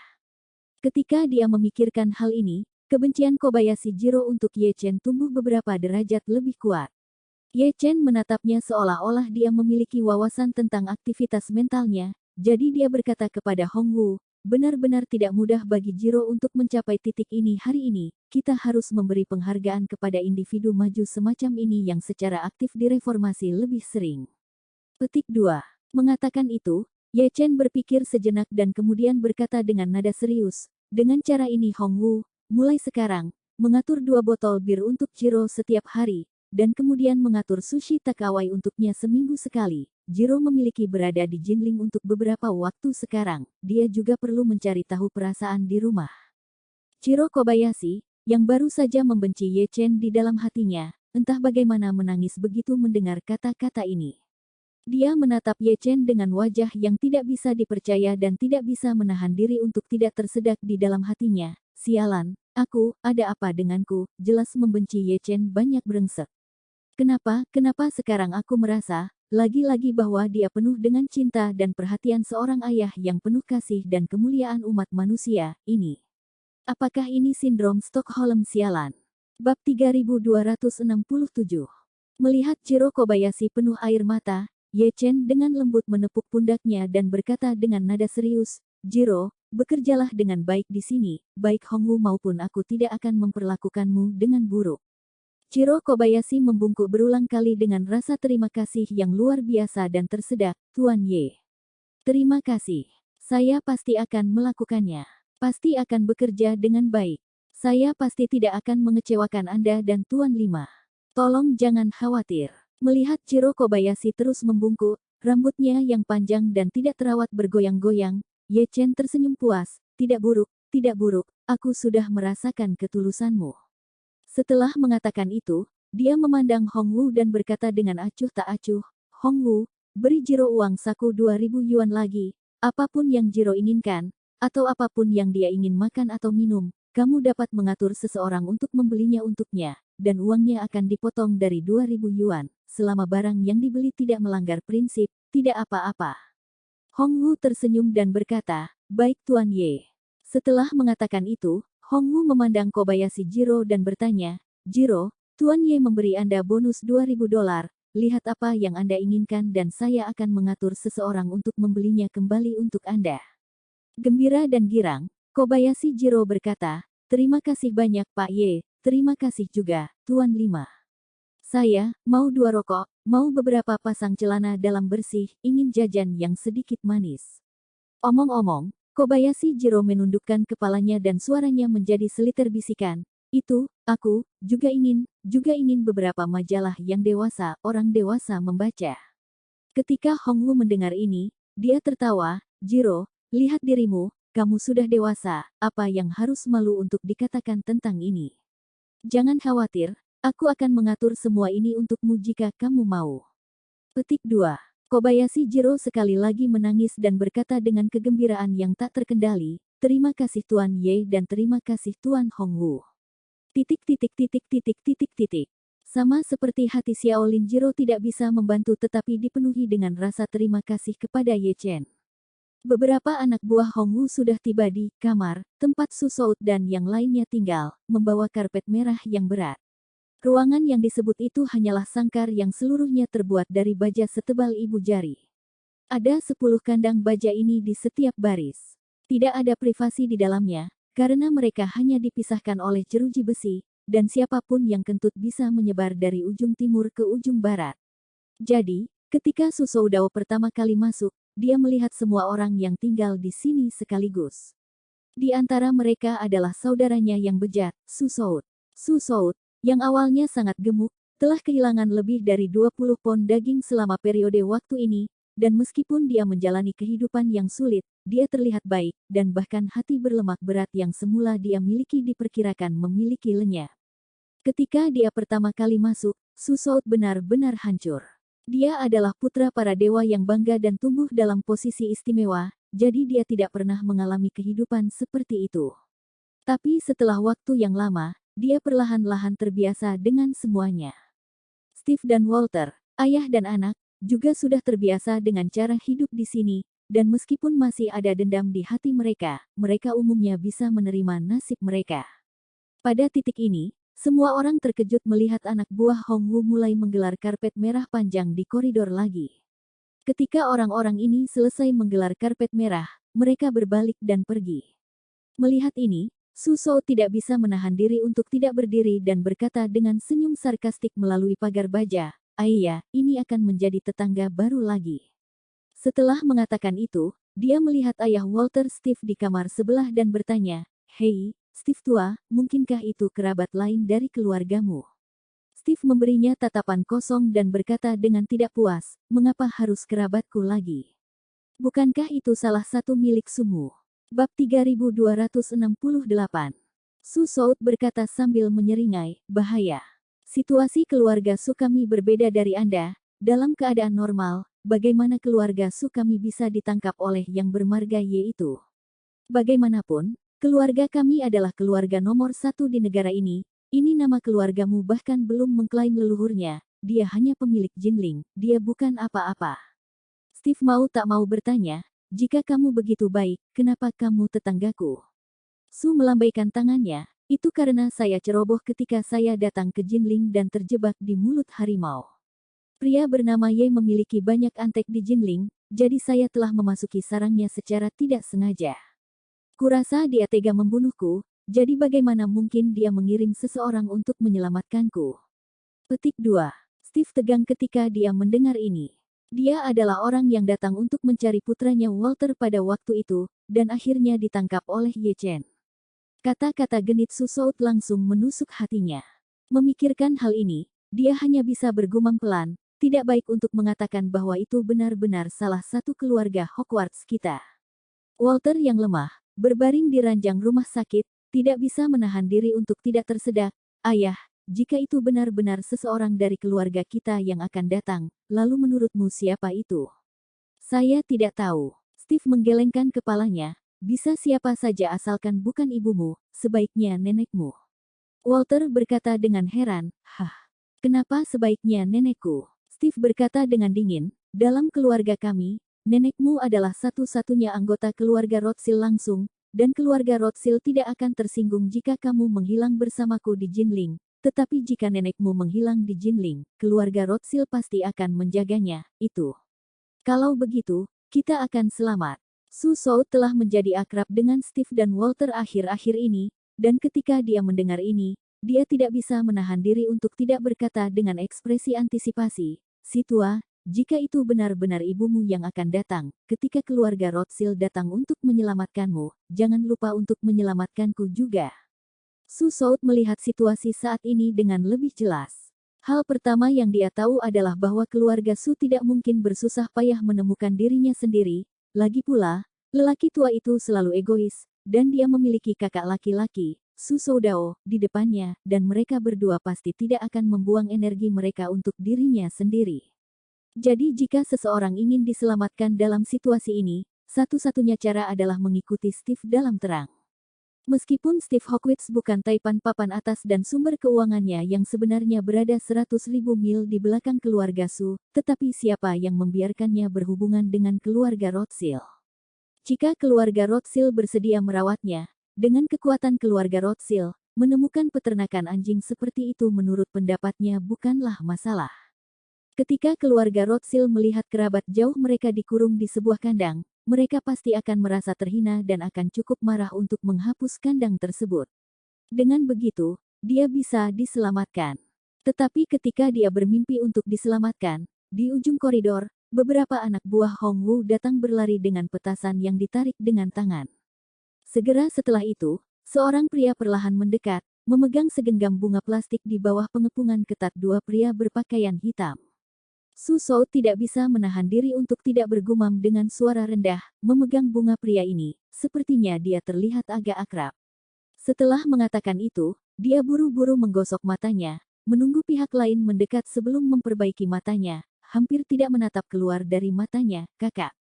Ketika dia memikirkan hal ini, kebencian Kobayashi Jiro untuk Ye Chen tumbuh beberapa derajat lebih kuat. Ye Chen menatapnya seolah-olah dia memiliki wawasan tentang aktivitas mentalnya, jadi dia berkata kepada Hongwu, benar-benar tidak mudah bagi Jiro untuk mencapai titik ini hari ini, kita harus memberi penghargaan kepada individu maju semacam ini yang secara aktif direformasi lebih sering. Petik 2. Mengatakan itu, Ye Chen berpikir sejenak dan kemudian berkata dengan nada serius, dengan cara ini Hongwu, mulai sekarang, mengatur 2 botol bir untuk Jiro setiap hari, dan kemudian mengatur sushi takeaway untuknya seminggu sekali. Jiro memiliki berada di Jinling untuk beberapa waktu sekarang, dia juga perlu mencari tahu perasaan di rumah. Jiro Kobayashi, yang baru saja membenci Ye Chen di dalam hatinya, entah bagaimana menangis begitu mendengar kata-kata ini. Dia menatap Ye Chen dengan wajah yang tidak bisa dipercaya dan tidak bisa menahan diri untuk tidak tersedak di dalam hatinya. Sialan, ada apa denganku, jelas membenci Ye Chen banyak brengsek. Kenapa sekarang aku merasa, lagi-lagi bahwa dia penuh dengan cinta dan perhatian seorang ayah yang penuh kasih dan kemuliaan umat manusia, ini. Apakah ini sindrom Stockholm sialan? Bab 3267. Melihat Jiro Kobayashi penuh air mata, Ye Chen dengan lembut menepuk pundaknya dan berkata dengan nada serius, Jiro, bekerjalah dengan baik di sini, baik Hongwu maupun aku tidak akan memperlakukanmu dengan buruk. Jiro Kobayashi membungkuk berulang kali dengan rasa terima kasih yang luar biasa dan tersedak, Tuan Ye. Terima kasih. Saya pasti akan melakukannya. Pasti akan bekerja dengan baik. Saya pasti tidak akan mengecewakan Anda dan Tuan Lima. Tolong jangan khawatir. Melihat Jiro Kobayashi terus membungkuk, rambutnya yang panjang dan tidak terawat bergoyang-goyang, Ye Chen tersenyum puas, tidak buruk, aku sudah merasakan ketulusanmu. Setelah mengatakan itu, dia memandang Hongwu dan berkata dengan acuh tak acuh, Hongwu, beri Jiro uang saku 2.000 yuan lagi, apapun yang Jiro inginkan, atau apapun yang dia ingin makan atau minum, kamu dapat mengatur seseorang untuk membelinya untuknya, dan uangnya akan dipotong dari 2.000 yuan, selama barang yang dibeli tidak melanggar prinsip, tidak apa-apa. Hongwu tersenyum dan berkata, baik Tuan Ye. Setelah mengatakan itu, Hongwu memandang Kobayashi Jiro dan bertanya, Jiro, Tuan Ye memberi Anda bonus 2.000 dolar, lihat apa yang Anda inginkan dan saya akan mengatur seseorang untuk membelinya kembali untuk Anda. Gembira dan girang, Kobayashi Jiro berkata, terima kasih banyak Pak Ye, terima kasih juga, Tuan Lima. Saya, mau 2 rokok, mau beberapa pasang celana dalam bersih, ingin jajan yang sedikit manis. Omong-omong, Kobayashi Jiro menundukkan kepalanya dan suaranya menjadi seliter bisikan. Itu, aku, juga ingin beberapa majalah yang dewasa, orang dewasa membaca. Ketika Hongwu mendengar ini, dia tertawa, Jiro, lihat dirimu, kamu sudah dewasa, apa yang harus malu untuk dikatakan tentang ini? Jangan khawatir, aku akan mengatur semua ini untukmu jika kamu mau. Petik 2. Kobayashi Jiro sekali lagi menangis dan berkata dengan kegembiraan yang tak terkendali, terima kasih Tuan Ye dan terima kasih Tuan Hongwu. Sama seperti hati Xiaolin Jiro tidak bisa membantu tetapi dipenuhi dengan rasa terima kasih kepada Ye Chen. Beberapa anak buah Hongwu sudah tiba di kamar, tempat Susout dan yang lainnya tinggal, membawa karpet merah yang berat. Ruangan yang disebut itu hanyalah sangkar yang seluruhnya terbuat dari baja setebal ibu jari. Ada 10 kandang baja ini di setiap baris. Tidak ada privasi di dalamnya, karena mereka hanya dipisahkan oleh jeruji besi, dan siapapun yang kentut bisa menyebar dari ujung timur ke ujung barat. Jadi, ketika Susoudao pertama kali masuk, dia melihat semua orang yang tinggal di sini sekaligus. Di antara mereka adalah saudaranya yang bejat, Su Soud. Su Soud, yang awalnya sangat gemuk, telah kehilangan lebih dari 20 pon daging selama periode waktu ini, dan meskipun dia menjalani kehidupan yang sulit, dia terlihat baik, dan bahkan hati berlemak berat yang semula dia miliki diperkirakan memiliki lenyap. Ketika dia pertama kali masuk, Su Soud benar-benar hancur. Dia adalah putra para dewa yang bangga dan tumbuh dalam posisi istimewa, jadi dia tidak pernah mengalami kehidupan seperti itu. Tapi setelah waktu yang lama, dia perlahan-lahan terbiasa dengan semuanya. Steve dan Walter, ayah dan anak, juga sudah terbiasa dengan cara hidup di sini, dan meskipun masih ada dendam di hati mereka, mereka umumnya bisa menerima nasib mereka. Pada titik ini, semua orang terkejut melihat anak buah Hong Wu mulai menggelar karpet merah panjang di koridor lagi. Ketika orang-orang ini selesai menggelar karpet merah, mereka berbalik dan pergi. Melihat ini, Su Soud tidak bisa menahan diri untuk tidak berdiri dan berkata dengan senyum sarkastik melalui pagar baja, "Ayah, ini akan menjadi tetangga baru lagi." Setelah mengatakan itu, dia melihat ayah Walter Steve di kamar sebelah dan bertanya, "Hei, Steve tua, mungkinkah itu kerabat lain dari keluargamu?" Steve memberinya tatapan kosong dan berkata dengan tidak puas, "Mengapa harus kerabatku lagi? Bukankah itu salah satu milik Sumu?" Bab 3268. Su Soud berkata sambil menyeringai, "Bahaya. Situasi keluarga Su kami berbeda dari Anda. Dalam keadaan normal, bagaimana keluarga Su kami bisa ditangkap oleh yang bermarga yaitu? Bagaimanapun, keluarga kami adalah keluarga nomor satu di negara ini. Ini nama keluargamu bahkan belum mengklaim leluhurnya, dia hanya pemilik Jinling, dia bukan apa-apa." Steve mau tak mau bertanya, "Jika kamu begitu baik, kenapa kamu tetanggaku?" Su melambaikan tangannya, "Itu karena saya ceroboh ketika saya datang ke Jinling dan terjebak di mulut harimau. Pria bernama Ye memiliki banyak antek di Jinling, jadi saya telah memasuki sarangnya secara tidak sengaja. Kurasa dia tega membunuhku, jadi bagaimana mungkin dia mengirim seseorang untuk menyelamatkanku?" Petik 2. Steve tegang ketika dia mendengar ini. Dia adalah orang yang datang untuk mencari putranya Walter pada waktu itu, dan akhirnya ditangkap oleh Ye Chen. Kata-kata genit Su Soud langsung menusuk hatinya. Memikirkan hal ini, dia hanya bisa bergumam pelan, "Tidak baik untuk mengatakan bahwa itu benar-benar salah satu keluarga Hogwarts kita." Walter yang lemah, berbaring di ranjang rumah sakit, tidak bisa menahan diri untuk tidak tersedak. "Ayah, jika itu benar-benar seseorang dari keluarga kita yang akan datang, lalu menurutmu siapa itu?" "Saya tidak tahu." Steve menggelengkan kepalanya, "Bisa siapa saja asalkan bukan ibumu, sebaiknya nenekmu." Walter berkata dengan heran, "Hah? Kenapa sebaiknya nenekku?" Steve berkata dengan dingin, "Dalam keluarga kami, nenekmu adalah satu-satunya anggota keluarga Rothschild langsung, dan keluarga Rothschild tidak akan tersinggung jika kamu menghilang bersamaku di Jinling. Tetapi jika nenekmu menghilang di Jinling, keluarga Rothschild pasti akan menjaganya, itu. Kalau begitu, kita akan selamat." Su Soud telah menjadi akrab dengan Steve dan Walter akhir-akhir ini, dan ketika dia mendengar ini, dia tidak bisa menahan diri untuk tidak berkata dengan ekspresi antisipasi, "Si tua, jika itu benar-benar ibumu yang akan datang, ketika keluarga Rothschild datang untuk menyelamatkanmu, jangan lupa untuk menyelamatkanku juga." Su Soud melihat situasi saat ini dengan lebih jelas. Hal pertama yang dia tahu adalah bahwa keluarga Su tidak mungkin bersusah payah menemukan dirinya sendiri, lagi pula, lelaki tua itu selalu egois, dan dia memiliki kakak laki-laki, Su Soudao, di depannya, dan mereka berdua pasti tidak akan membuang energi mereka untuk dirinya sendiri. Jadi jika seseorang ingin diselamatkan dalam situasi ini, satu-satunya cara adalah mengikuti Steve dalam terang. Meskipun Steve Hogwarts bukan taipan papan atas dan sumber keuangannya yang sebenarnya berada 100.000 mil di belakang keluarga Su, tetapi siapa yang membiarkannya berhubungan dengan keluarga Rothschild? Jika keluarga Rothschild bersedia merawatnya, dengan kekuatan keluarga Rothschild, menemukan peternakan anjing seperti itu menurut pendapatnya bukanlah masalah. Ketika keluarga Rothschild melihat kerabat jauh mereka dikurung di sebuah kandang, mereka pasti akan merasa terhina dan akan cukup marah untuk menghapus kandang tersebut. Dengan begitu, dia bisa diselamatkan. Tetapi ketika dia bermimpi untuk diselamatkan, di ujung koridor, beberapa anak buah Hong Wu datang berlari dengan petasan yang ditarik dengan tangan. Segera setelah itu, seorang pria perlahan mendekat, memegang segenggam bunga plastik di bawah pengepungan ketat dua pria berpakaian hitam. Su Shou tidak bisa menahan diri untuk tidak bergumam dengan suara rendah, memegang bunga pria ini, sepertinya dia terlihat agak akrab. Setelah mengatakan itu, dia buru-buru menggosok matanya, menunggu pihak lain mendekat sebelum memperbaiki matanya, hampir tidak menatap keluar dari matanya, kakak.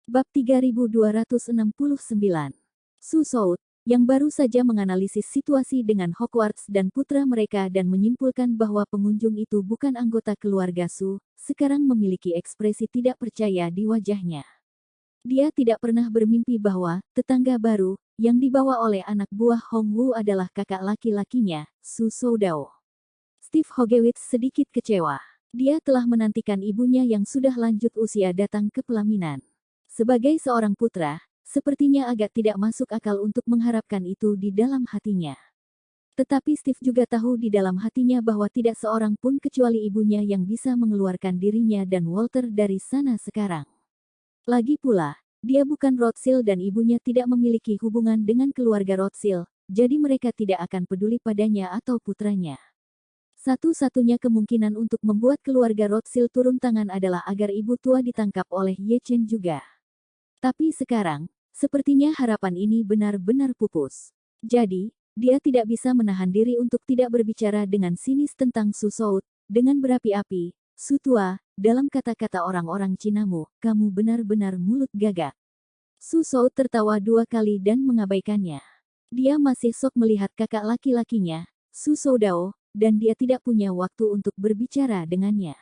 Bab 3269. Su Shou, yang baru saja menganalisis situasi dengan Hogwarts dan putra mereka dan menyimpulkan bahwa pengunjung itu bukan anggota keluarga Su, sekarang memiliki ekspresi tidak percaya di wajahnya. Dia tidak pernah bermimpi bahwa tetangga baru yang dibawa oleh anak buah Hong Wu adalah kakak laki-lakinya, Su Soudao. Steve Hogewitz sedikit kecewa. Dia telah menantikan ibunya yang sudah lanjut usia datang ke pelaminan. Sebagai seorang putra, sepertinya agak tidak masuk akal untuk mengharapkan itu di dalam hatinya. Tetapi Steve juga tahu di dalam hatinya bahwa tidak seorang pun kecuali ibunya yang bisa mengeluarkan dirinya dan Walter dari sana sekarang. Lagi pula, dia bukan Rothschild dan ibunya tidak memiliki hubungan dengan keluarga Rothschild, jadi mereka tidak akan peduli padanya atau putranya. Satu-satunya kemungkinan untuk membuat keluarga Rothschild turun tangan adalah agar ibu tua ditangkap oleh Ye Chen juga. Tapi sekarang, sepertinya harapan ini benar-benar pupus. Jadi, dia tidak bisa menahan diri untuk tidak berbicara dengan sinis tentang Su Shou. Dengan berapi-api, Su tua, dalam kata-kata orang-orang Cinamu, kamu benar-benar mulut gagak. Su Shou tertawa dua kali dan mengabaikannya. Dia masih sok melihat kakak laki-lakinya, Su Soudao, dan dia tidak punya waktu untuk berbicara dengannya.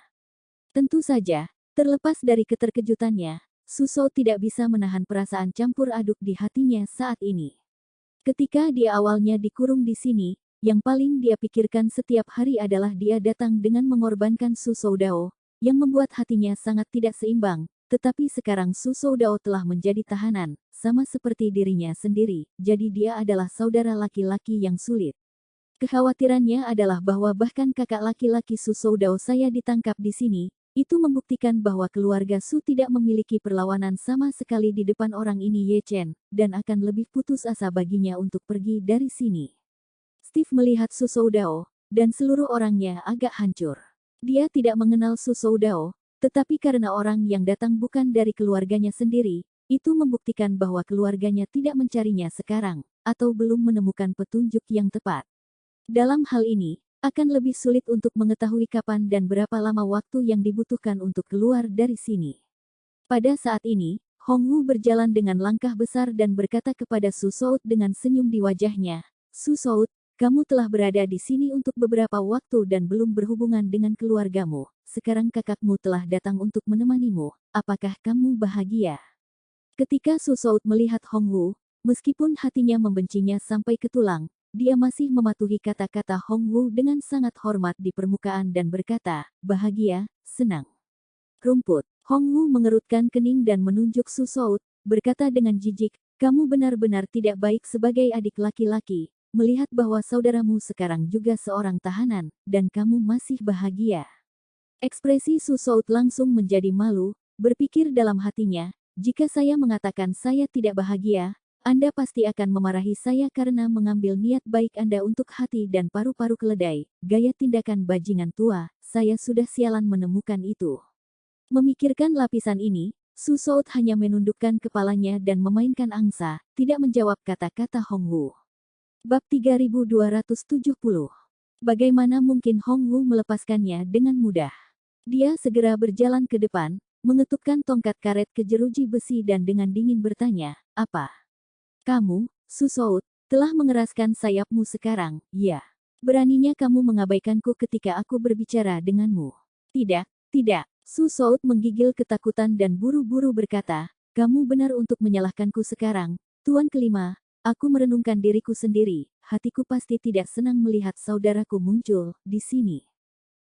Tentu saja, terlepas dari keterkejutannya, Su Shou tidak bisa menahan perasaan campur aduk di hatinya saat ini. Ketika dia awalnya dikurung di sini, yang paling dia pikirkan setiap hari adalah dia datang dengan mengorbankan Su Soudao, yang membuat hatinya sangat tidak seimbang, tetapi sekarang Su Soudao telah menjadi tahanan, sama seperti dirinya sendiri, jadi dia adalah saudara laki-laki yang sulit. Kekhawatirannya adalah bahwa bahkan kakak laki-laki Su Soudao saya ditangkap di sini, itu membuktikan bahwa keluarga Su tidak memiliki perlawanan sama sekali di depan orang ini Ye Chen, dan akan lebih putus asa baginya untuk pergi dari sini. Steve melihat Su Soudao, dan seluruh orangnya agak hancur. Dia tidak mengenal Su Soudao, tetapi karena orang yang datang bukan dari keluarganya sendiri, itu membuktikan bahwa keluarganya tidak mencarinya sekarang, atau belum menemukan petunjuk yang tepat. Dalam hal ini, akan lebih sulit untuk mengetahui kapan dan berapa lama waktu yang dibutuhkan untuk keluar dari sini. Pada saat ini, Hong Wu berjalan dengan langkah besar dan berkata kepada Su Shou dengan senyum di wajahnya, Su Shou, kamu telah berada di sini untuk beberapa waktu dan belum berhubungan dengan keluargamu. Sekarang kakakmu telah datang untuk menemanimu. Apakah kamu bahagia? Ketika Su Shou melihat Hong Wu, meskipun hatinya membencinya sampai ke tulang, dia masih mematuhi kata-kata Hong Wu dengan sangat hormat di permukaan dan berkata, bahagia, senang. Rumput. Hong Wu mengerutkan kening dan menunjuk Su Shou, berkata dengan jijik, kamu benar-benar tidak baik sebagai adik laki-laki, melihat bahwa saudaramu sekarang juga seorang tahanan, dan kamu masih bahagia. Ekspresi Su Shou langsung menjadi malu, berpikir dalam hatinya, jika saya mengatakan saya tidak bahagia, Anda pasti akan memarahi saya karena mengambil niat baik Anda untuk hati dan paru-paru keledai, gaya tindakan bajingan tua, saya sudah sialan menemukan itu. Memikirkan lapisan ini, Su Shou hanya menundukkan kepalanya dan memainkan angsa, tidak menjawab kata-kata Hong Wu. Bab 3270. Bagaimana mungkin Hong Wu melepaskannya dengan mudah? Dia segera berjalan ke depan, mengetupkan tongkat karet ke jeruji besi dan dengan dingin bertanya, apa? Kamu, Su Shou, telah mengeraskan sayapmu sekarang, ya. Beraninya kamu mengabaikanku ketika aku berbicara denganmu. Tidak, tidak. Su Shou menggigil ketakutan dan buru-buru berkata, kamu benar untuk menyalahkanku sekarang, Tuan Kelima, aku merenungkan diriku sendiri, hatiku pasti tidak senang melihat saudaraku muncul di sini.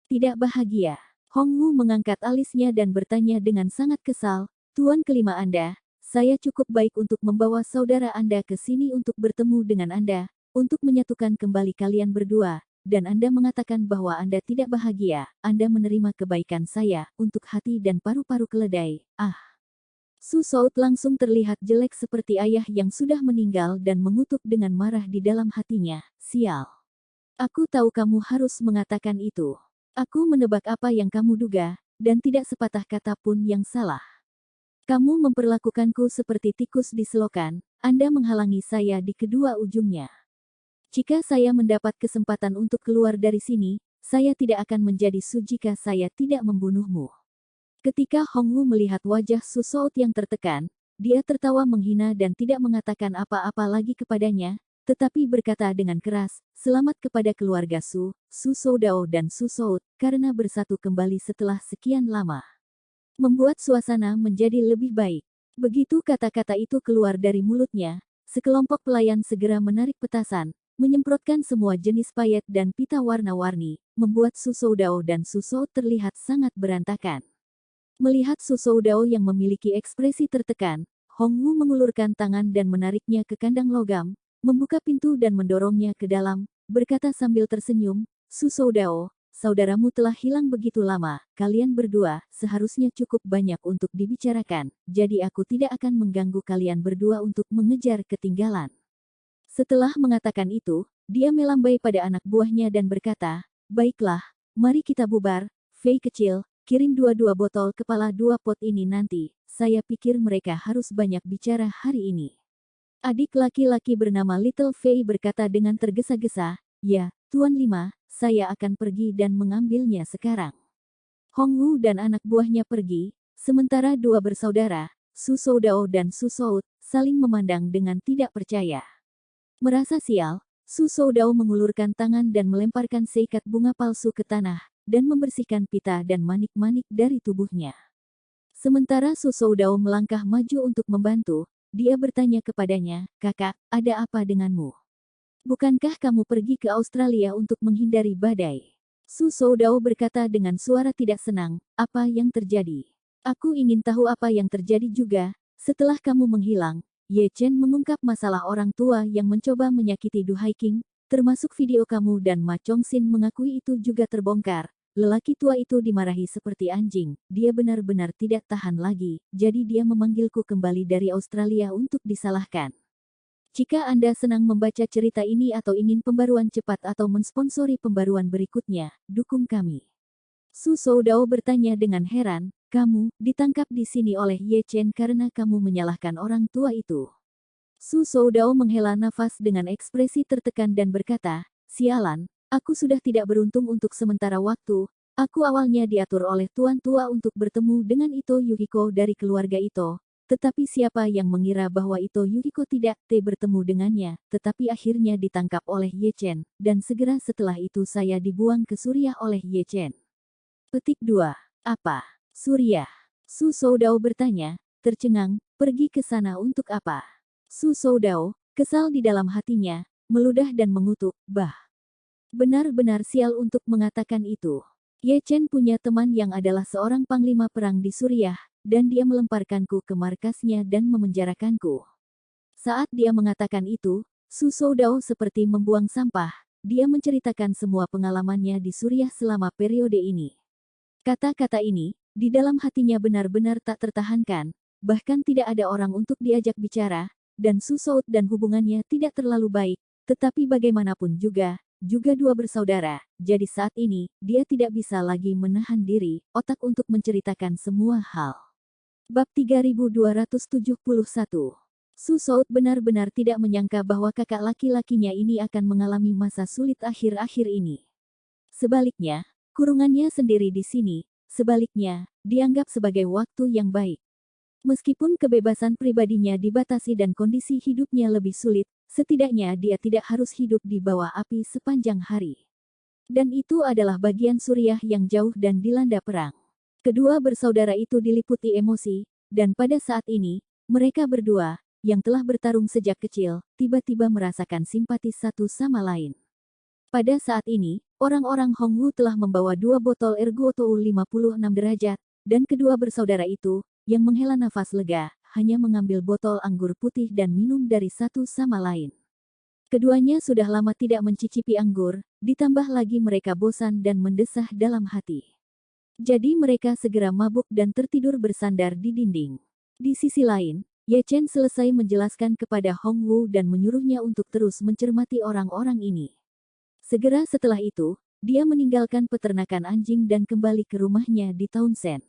Tidak bahagia. Hong Wu mengangkat alisnya dan bertanya dengan sangat kesal, Tuan Kelima Anda, saya cukup baik untuk membawa saudara Anda ke sini untuk bertemu dengan Anda, untuk menyatukan kembali kalian berdua, dan Anda mengatakan bahwa Anda tidak bahagia, Anda menerima kebaikan saya, untuk hati dan paru-paru keledai, ah. Su Soud langsung terlihat jelek seperti ayah yang sudah meninggal dan mengutuk dengan marah di dalam hatinya. Sial. Aku tahu kamu harus mengatakan itu. Aku menebak apa yang kamu duga, dan tidak sepatah kata pun yang salah. Kamu memperlakukanku seperti tikus di selokan, Anda menghalangi saya di kedua ujungnya. Jika saya mendapat kesempatan untuk keluar dari sini, saya tidak akan menjadi Su jika saya tidak membunuhmu. Ketika Hong Wu melihat wajah Su Soud yang tertekan, dia tertawa menghina dan tidak mengatakan apa-apa lagi kepadanya, tetapi berkata dengan keras, "Selamat kepada keluarga Su Soudao dan Su Soud, karena bersatu kembali setelah sekian lama." Membuat suasana menjadi lebih baik. Begitu kata-kata itu keluar dari mulutnya, sekelompok pelayan segera menarik petasan, menyemprotkan semua jenis payet dan pita warna-warni, membuat Su Soudao dan Su Soud terlihat sangat berantakan. Melihat Su Soudao yang memiliki ekspresi tertekan, Hong Wu mengulurkan tangan dan menariknya ke kandang logam, membuka pintu dan mendorongnya ke dalam, berkata sambil tersenyum, "Su Soudao, saudaramu telah hilang begitu lama, kalian berdua seharusnya cukup banyak untuk dibicarakan, jadi aku tidak akan mengganggu kalian berdua untuk mengejar ketinggalan." Setelah mengatakan itu, dia melambai pada anak buahnya dan berkata, "Baiklah, mari kita bubar, Fei kecil, kirim dua-dua botol kepala 2 pot ini nanti, saya pikir mereka harus banyak bicara hari ini." Adik laki-laki bernama Little Fei berkata dengan tergesa-gesa, "Ya, Tuan Lima, saya akan pergi dan mengambilnya sekarang." Hong Wu dan anak buahnya pergi, sementara dua bersaudara, Su Soudao dan Su Soud, saling memandang dengan tidak percaya. Merasa sial, Su Soudao mengulurkan tangan dan melemparkan seikat bunga palsu ke tanah, dan membersihkan pita dan manik-manik dari tubuhnya. Sementara Su Soudao melangkah maju untuk membantu, dia bertanya kepadanya, "Kakak, ada apa denganmu? Bukankah kamu pergi ke Australia untuk menghindari badai?" Su Soudao berkata dengan suara tidak senang, "Apa yang terjadi? Aku ingin tahu apa yang terjadi juga. Setelah kamu menghilang, Ye Chen mengungkap masalah orang tua yang mencoba menyakiti Du Haiking, termasuk video kamu dan Ma Chongxin mengakui itu juga terbongkar. Lelaki tua itu dimarahi seperti anjing, dia benar-benar tidak tahan lagi, jadi dia memanggilku kembali dari Australia untuk disalahkan. Jika Anda senang membaca cerita ini atau ingin pembaruan cepat atau mensponsori pembaruan berikutnya, dukung kami." Su Soudao bertanya dengan heran, "Kamu ditangkap di sini oleh Ye Chen karena kamu menyalahkan orang tua itu?" Su Soudao menghela nafas dengan ekspresi tertekan dan berkata, "Sialan. Aku sudah tidak beruntung untuk sementara waktu. Aku awalnya diatur oleh Tuan Tua untuk bertemu dengan Ito Yuhiko dari keluarga Ito. Tetapi siapa yang mengira bahwa Ito Yuhiko tidak bertemu dengannya, tetapi akhirnya ditangkap oleh Ye Chen, dan segera setelah itu saya dibuang ke Suriah oleh Ye Chen." Petik 2. Apa? Suriah? Su Soudao bertanya, tercengang, "Pergi ke sana untuk apa?" Su Soudao, kesal di dalam hatinya, meludah dan mengutuk, "Bah. Benar-benar sial untuk mengatakan itu. Ye Chen punya teman yang adalah seorang panglima perang di Suriah, dan dia melemparkanku ke markasnya dan memenjarakanku." Saat dia mengatakan itu, Su Soudao seperti membuang sampah, dia menceritakan semua pengalamannya di Suriah selama periode ini. Kata-kata ini, di dalam hatinya benar-benar tak tertahankan, bahkan tidak ada orang untuk diajak bicara, dan Su Soud dan hubungannya tidak terlalu baik, tetapi bagaimanapun juga dua bersaudara, jadi saat ini, dia tidak bisa lagi menahan diri, otak untuk menceritakan semua hal. Bab 3271. Su Soud benar-benar tidak menyangka bahwa kakak laki-lakinya ini akan mengalami masa sulit akhir-akhir ini. Sebaliknya, kurungannya sendiri di sini, sebaliknya, dianggap sebagai waktu yang baik. Meskipun kebebasan pribadinya dibatasi dan kondisi hidupnya lebih sulit, setidaknya dia tidak harus hidup di bawah api sepanjang hari. Dan itu adalah bagian Suriah yang jauh dan dilanda perang. Kedua bersaudara itu diliputi emosi, dan pada saat ini, mereka berdua, yang telah bertarung sejak kecil, tiba-tiba merasakan simpati satu sama lain. Pada saat ini, orang-orang Hong Wu telah membawa 2 botol Ergotou 56 derajat, dan kedua bersaudara itu, yang menghela nafas lega, hanya mengambil botol anggur putih dan minum dari satu sama lain. Keduanya sudah lama tidak mencicipi anggur, ditambah lagi mereka bosan dan mendesah dalam hati. Jadi mereka segera mabuk dan tertidur bersandar di dinding. Di sisi lain, Ye Chen selesai menjelaskan kepada Hong Wu dan menyuruhnya untuk terus mencermati orang-orang ini. Segera setelah itu, dia meninggalkan peternakan anjing dan kembali ke rumahnya di Townsend.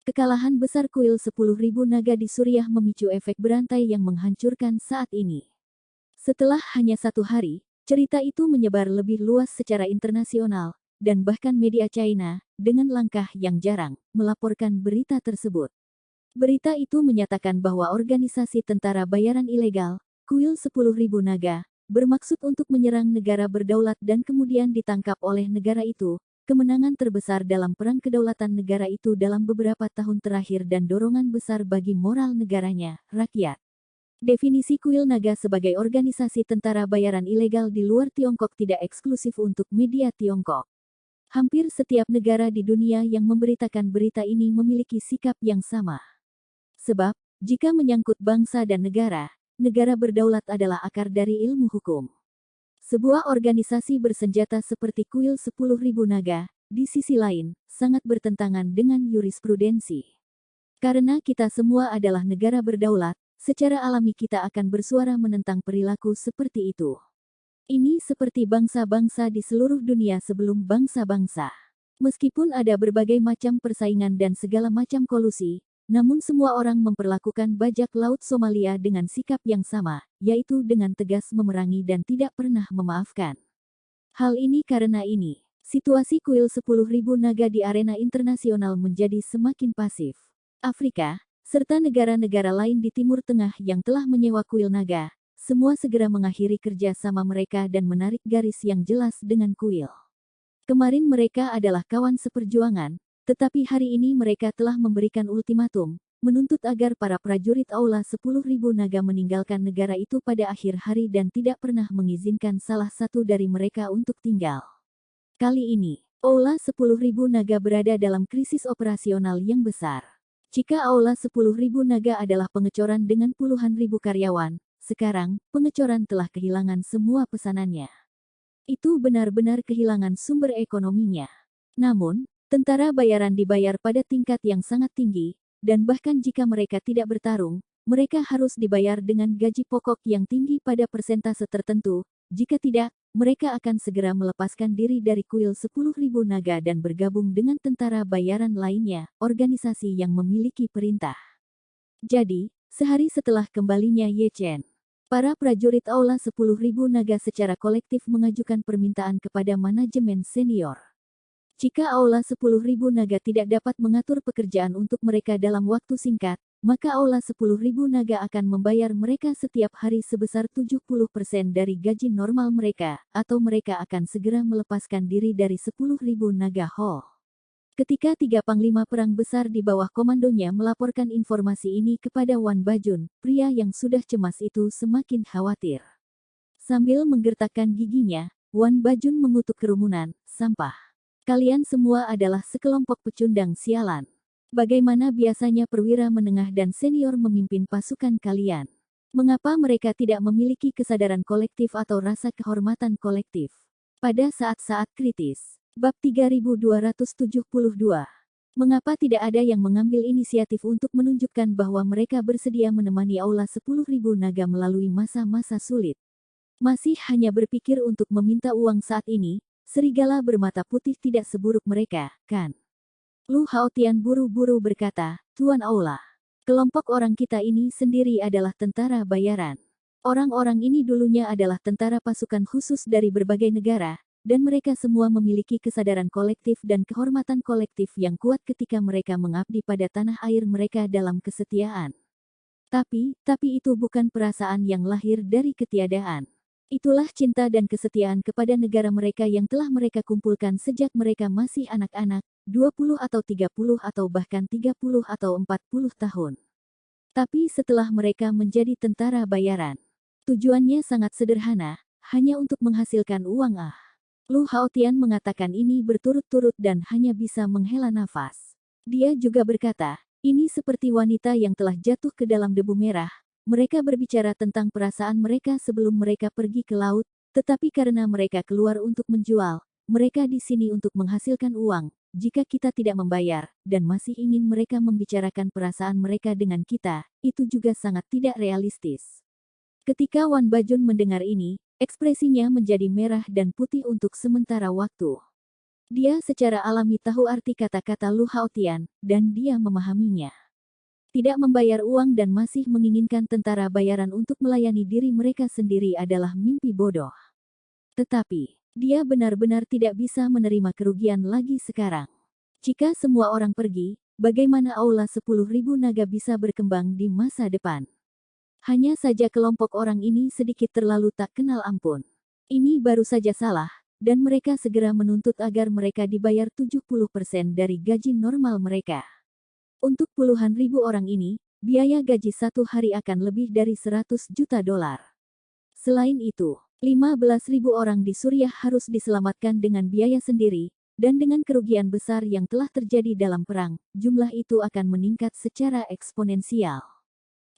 Kekalahan besar kuil 10.000 naga di Suriah memicu efek berantai yang menghancurkan saat ini. Setelah hanya 1 hari, cerita itu menyebar lebih luas secara internasional, dan bahkan media China, dengan langkah yang jarang, melaporkan berita tersebut. Berita itu menyatakan bahwa organisasi tentara bayaran ilegal, Kuil 10.000 Naga, bermaksud untuk menyerang negara berdaulat dan kemudian ditangkap oleh negara itu, kemenangan terbesar dalam perang kedaulatan negara itu dalam beberapa tahun terakhir dan dorongan besar bagi moral negaranya, rakyat. Definisi Kuil Naga sebagai organisasi tentara bayaran ilegal di luar Tiongkok tidak eksklusif untuk media Tiongkok. Hampir setiap negara di dunia yang memberitakan berita ini memiliki sikap yang sama. Sebab, jika menyangkut bangsa dan negara, negara berdaulat adalah akar dari ilmu hukum. Sebuah organisasi bersenjata seperti Kuil 10.000 Naga, di sisi lain, sangat bertentangan dengan jurisprudensi. Karena kita semua adalah negara berdaulat, secara alami kita akan bersuara menentang perilaku seperti itu. Ini seperti bangsa-bangsa di seluruh dunia sebelum bangsa-bangsa. Meskipun ada berbagai macam persaingan dan segala macam kolusi, namun semua orang memperlakukan bajak laut Somalia dengan sikap yang sama, yaitu dengan tegas memerangi dan tidak pernah memaafkan. Hal ini karena ini, situasi Kuil 10.000 Naga di arena internasional menjadi semakin pasif. Afrika, serta negara-negara lain di Timur Tengah yang telah menyewa Kuil Naga, semua segera mengakhiri kerja sama mereka dan menarik garis yang jelas dengan Kuil. Kemarin mereka adalah kawan seperjuangan, tetapi hari ini mereka telah memberikan ultimatum, menuntut agar para prajurit Aula 10.000 Naga meninggalkan negara itu pada akhir hari dan tidak pernah mengizinkan salah satu dari mereka untuk tinggal. Kali ini, Aula 10.000 Naga berada dalam krisis operasional yang besar. Jika Aula 10.000 Naga adalah pengecoran dengan puluhan ribu karyawan, sekarang, pengecoran telah kehilangan semua pesanannya. Itu benar-benar kehilangan sumber ekonominya. Namun, tentara bayaran dibayar pada tingkat yang sangat tinggi, dan bahkan jika mereka tidak bertarung, mereka harus dibayar dengan gaji pokok yang tinggi pada persentase tertentu, jika tidak, mereka akan segera melepaskan diri dari Kuil 10.000 Naga dan bergabung dengan tentara bayaran lainnya, organisasi yang memiliki perintah. Jadi, sehari setelah kembalinya Ye Chen, para prajurit Aula 10.000 Naga secara kolektif mengajukan permintaan kepada manajemen senior. Jika Aula 10.000 Naga tidak dapat mengatur pekerjaan untuk mereka dalam waktu singkat, maka Aula 10.000 Naga akan membayar mereka setiap hari sebesar 70% dari gaji normal mereka, atau mereka akan segera melepaskan diri dari 10.000 Naga Hall. Ketika 3 panglima perang besar di bawah komandonya melaporkan informasi ini kepada Wan Bajun, pria yang sudah cemas itu semakin khawatir. Sambil menggertakkan giginya, Wan Bajun mengutuk kerumunan, sampah. Kalian semua adalah sekelompok pecundang sialan. Bagaimana biasanya perwira menengah dan senior memimpin pasukan kalian? Mengapa mereka tidak memiliki kesadaran kolektif atau rasa kehormatan kolektif? Pada saat-saat kritis. Bab 3272. Mengapa tidak ada yang mengambil inisiatif untuk menunjukkan bahwa mereka bersedia menemani Aula 10.000 Naga melalui masa-masa sulit? Masih hanya berpikir untuk meminta uang saat ini, serigala bermata putih tidak seburuk mereka, kan? Lu Haotian buru-buru berkata, Tuan Aula. Kelompok orang kita ini sendiri adalah tentara bayaran. Orang-orang ini dulunya adalah tentara pasukan khusus dari berbagai negara, dan mereka semua memiliki kesadaran kolektif dan kehormatan kolektif yang kuat ketika mereka mengabdi pada tanah air mereka dalam kesetiaan. Tapi itu bukan perasaan yang lahir dari ketiadaan. Itulah cinta dan kesetiaan kepada negara mereka yang telah mereka kumpulkan sejak mereka masih anak-anak, 20 atau 30 atau bahkan 30 atau 40 tahun. Tapi setelah mereka menjadi tentara bayaran, tujuannya sangat sederhana, hanya untuk menghasilkan uang. Lu Haotian mengatakan ini berturut-turut dan hanya bisa menghela nafas. Dia juga berkata, ini seperti wanita yang telah jatuh ke dalam debu merah. Mereka berbicara tentang perasaan mereka sebelum mereka pergi ke laut, tetapi karena mereka keluar untuk menjual, mereka di sini untuk menghasilkan uang, jika kita tidak membayar, dan masih ingin mereka membicarakan perasaan mereka dengan kita, itu juga sangat tidak realistis. Ketika Wan Bajun mendengar ini, ekspresinya menjadi merah dan putih untuk sementara waktu. Dia secara alami tahu arti kata-kata Lu Haotian, dan dia memahaminya. Tidak membayar uang dan masih menginginkan tentara bayaran untuk melayani diri mereka sendiri adalah mimpi bodoh. Tetapi, dia benar-benar tidak bisa menerima kerugian lagi sekarang. Jika semua orang pergi, bagaimana aula 10.000 naga bisa berkembang di masa depan? Hanya saja kelompok orang ini sedikit terlalu tak kenal ampun. Ini baru saja salah, dan mereka segera menuntut agar mereka dibayar 70% dari gaji normal mereka. Untuk puluhan ribu orang ini, biaya gaji satu hari akan lebih dari 100 juta dolar. Selain itu, 15.000 orang di Suriah harus diselamatkan dengan biaya sendiri, dan dengan kerugian besar yang telah terjadi dalam perang, jumlah itu akan meningkat secara eksponensial.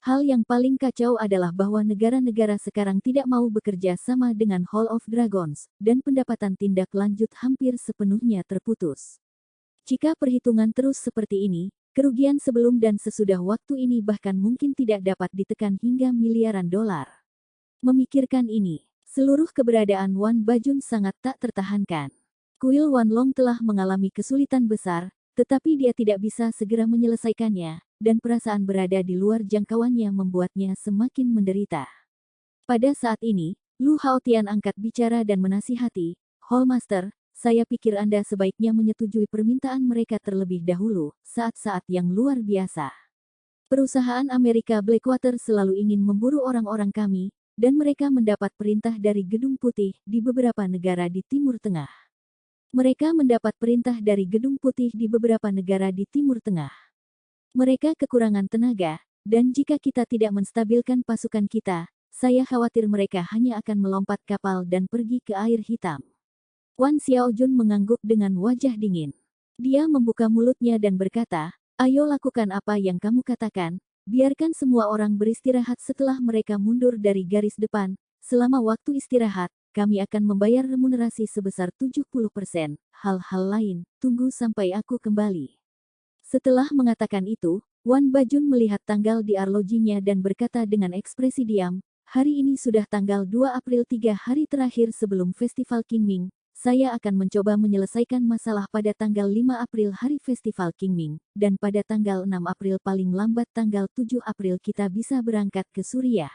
Hal yang paling kacau adalah bahwa negara-negara sekarang tidak mau bekerja sama dengan Hall of Dragons, dan pendapatan tindak lanjut hampir sepenuhnya terputus. Jika perhitungan terus seperti ini, kerugian sebelum dan sesudah waktu ini bahkan mungkin tidak dapat ditekan hingga miliaran dolar. Memikirkan ini, seluruh keberadaan Wan Bajun sangat tak tertahankan. Kuil Wan Long telah mengalami kesulitan besar, tetapi dia tidak bisa segera menyelesaikannya, dan perasaan berada di luar jangkauannya membuatnya semakin menderita. Pada saat ini, Lu Haotian angkat bicara dan menasihati, "Hallmaster, saya pikir Anda sebaiknya menyetujui permintaan mereka terlebih dahulu, saat-saat yang luar biasa. Perusahaan Amerika Blackwater selalu ingin memburu orang-orang kami, dan mereka mendapat perintah dari Gedung Putih di beberapa negara di Timur Tengah. Mereka mendapat perintah dari Gedung Putih di beberapa negara di Timur Tengah. Mereka kekurangan tenaga, dan jika kita tidak menstabilkan pasukan kita, saya khawatir mereka hanya akan melompat kapal dan pergi ke air hitam." Wan Xiaojun mengangguk dengan wajah dingin. Dia membuka mulutnya dan berkata, "Ayo lakukan apa yang kamu katakan. Biarkan semua orang beristirahat setelah mereka mundur dari garis depan. Selama waktu istirahat, kami akan membayar remunerasi sebesar 70%. Hal-hal lain, tunggu sampai aku kembali." Setelah mengatakan itu, Wan Bajun melihat tanggal di arlojinya dan berkata dengan ekspresi diam, "Hari ini sudah tanggal 2 April, 3 hari terakhir sebelum Festival Qingming. Saya akan mencoba menyelesaikan masalah pada tanggal 5 April hari Festival Qingming, dan pada tanggal 6 April paling lambat tanggal 7 April kita bisa berangkat ke Suriah."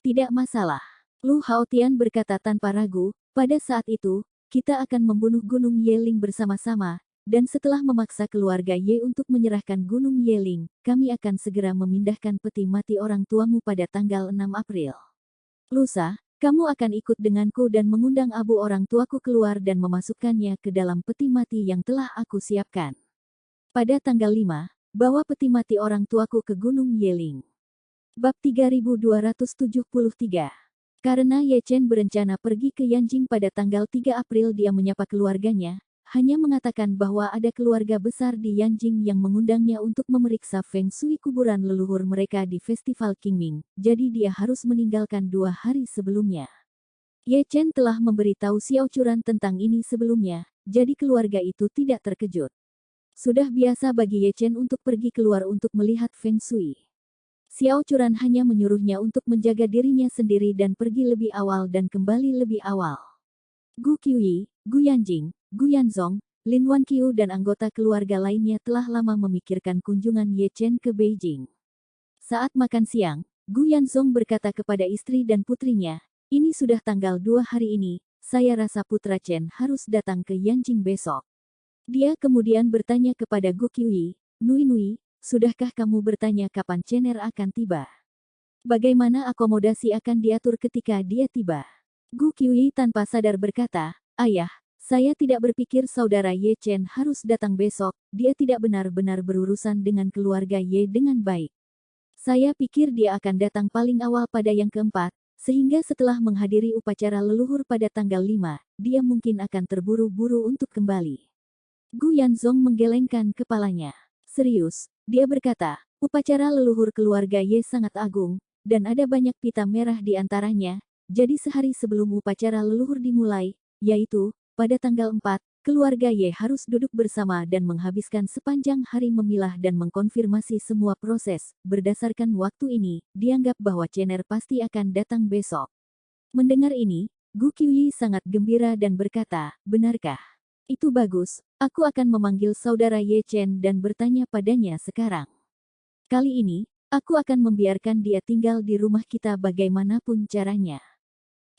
"Tidak masalah," Lu Haotian berkata tanpa ragu, "pada saat itu, kita akan membunuh Gunung Yeling bersama-sama, dan setelah memaksa keluarga Ye untuk menyerahkan Gunung Yeling, kami akan segera memindahkan peti mati orang tuamu pada tanggal 6 April. Lusa, kamu akan ikut denganku dan mengundang abu orang tuaku keluar dan memasukkannya ke dalam peti mati yang telah aku siapkan. Pada tanggal 5, bawa peti mati orang tuaku ke Gunung Yeling." Bab 3273. Karena Ye Chen berencana pergi ke Yanjing pada tanggal 3 April, dia menyapa keluarganya, hanya mengatakan bahwa ada keluarga besar di Yanjing yang mengundangnya untuk memeriksa Feng Shui kuburan leluhur mereka di Festival Qingming, jadi dia harus meninggalkan 2 hari sebelumnya. Ye Chen telah memberitahu Xiao Churan tentang ini sebelumnya, jadi keluarga itu tidak terkejut. Sudah biasa bagi Ye Chen untuk pergi keluar untuk melihat Feng Shui. Xiao Churan hanya menyuruhnya untuk menjaga dirinya sendiri dan pergi lebih awal dan kembali lebih awal. Gu Qiuyi, Gu Yanjing, Gu Yanzong, Lin Wanqiu dan anggota keluarga lainnya telah lama memikirkan kunjungan Ye Chen ke Beijing. Saat makan siang, Gu Yanzong berkata kepada istri dan putrinya, "Ini sudah tanggal 2 hari ini, saya rasa putra Chen harus datang ke Yanjing besok." Dia kemudian bertanya kepada Gu Qiuyi, "Nui Nui, sudahkah kamu bertanya kapan Chener akan tiba? Bagaimana akomodasi akan diatur ketika dia tiba?" Gu Qiuyi tanpa sadar berkata, "Ayah, saya tidak berpikir saudara Ye Chen harus datang besok, dia tidak benar-benar berurusan dengan keluarga Ye dengan baik. Saya pikir dia akan datang paling awal pada yang keempat, sehingga setelah menghadiri upacara leluhur pada tanggal 5, dia mungkin akan terburu-buru untuk kembali." Gu Yanzong menggelengkan kepalanya. Serius, dia berkata, upacara leluhur keluarga Ye sangat agung, dan ada banyak pita merah di antaranya, jadi sehari sebelum upacara leluhur dimulai, yaitu pada tanggal 4, keluarga Ye harus duduk bersama dan menghabiskan sepanjang hari memilah dan mengkonfirmasi semua proses. Berdasarkan waktu ini, dianggap bahwa Chener pasti akan datang besok. Mendengar ini, Gu Qiuyi sangat gembira dan berkata, benarkah? Itu bagus, aku akan memanggil saudara Ye Chen dan bertanya padanya sekarang. Kali ini, aku akan membiarkan dia tinggal di rumah kita bagaimanapun caranya.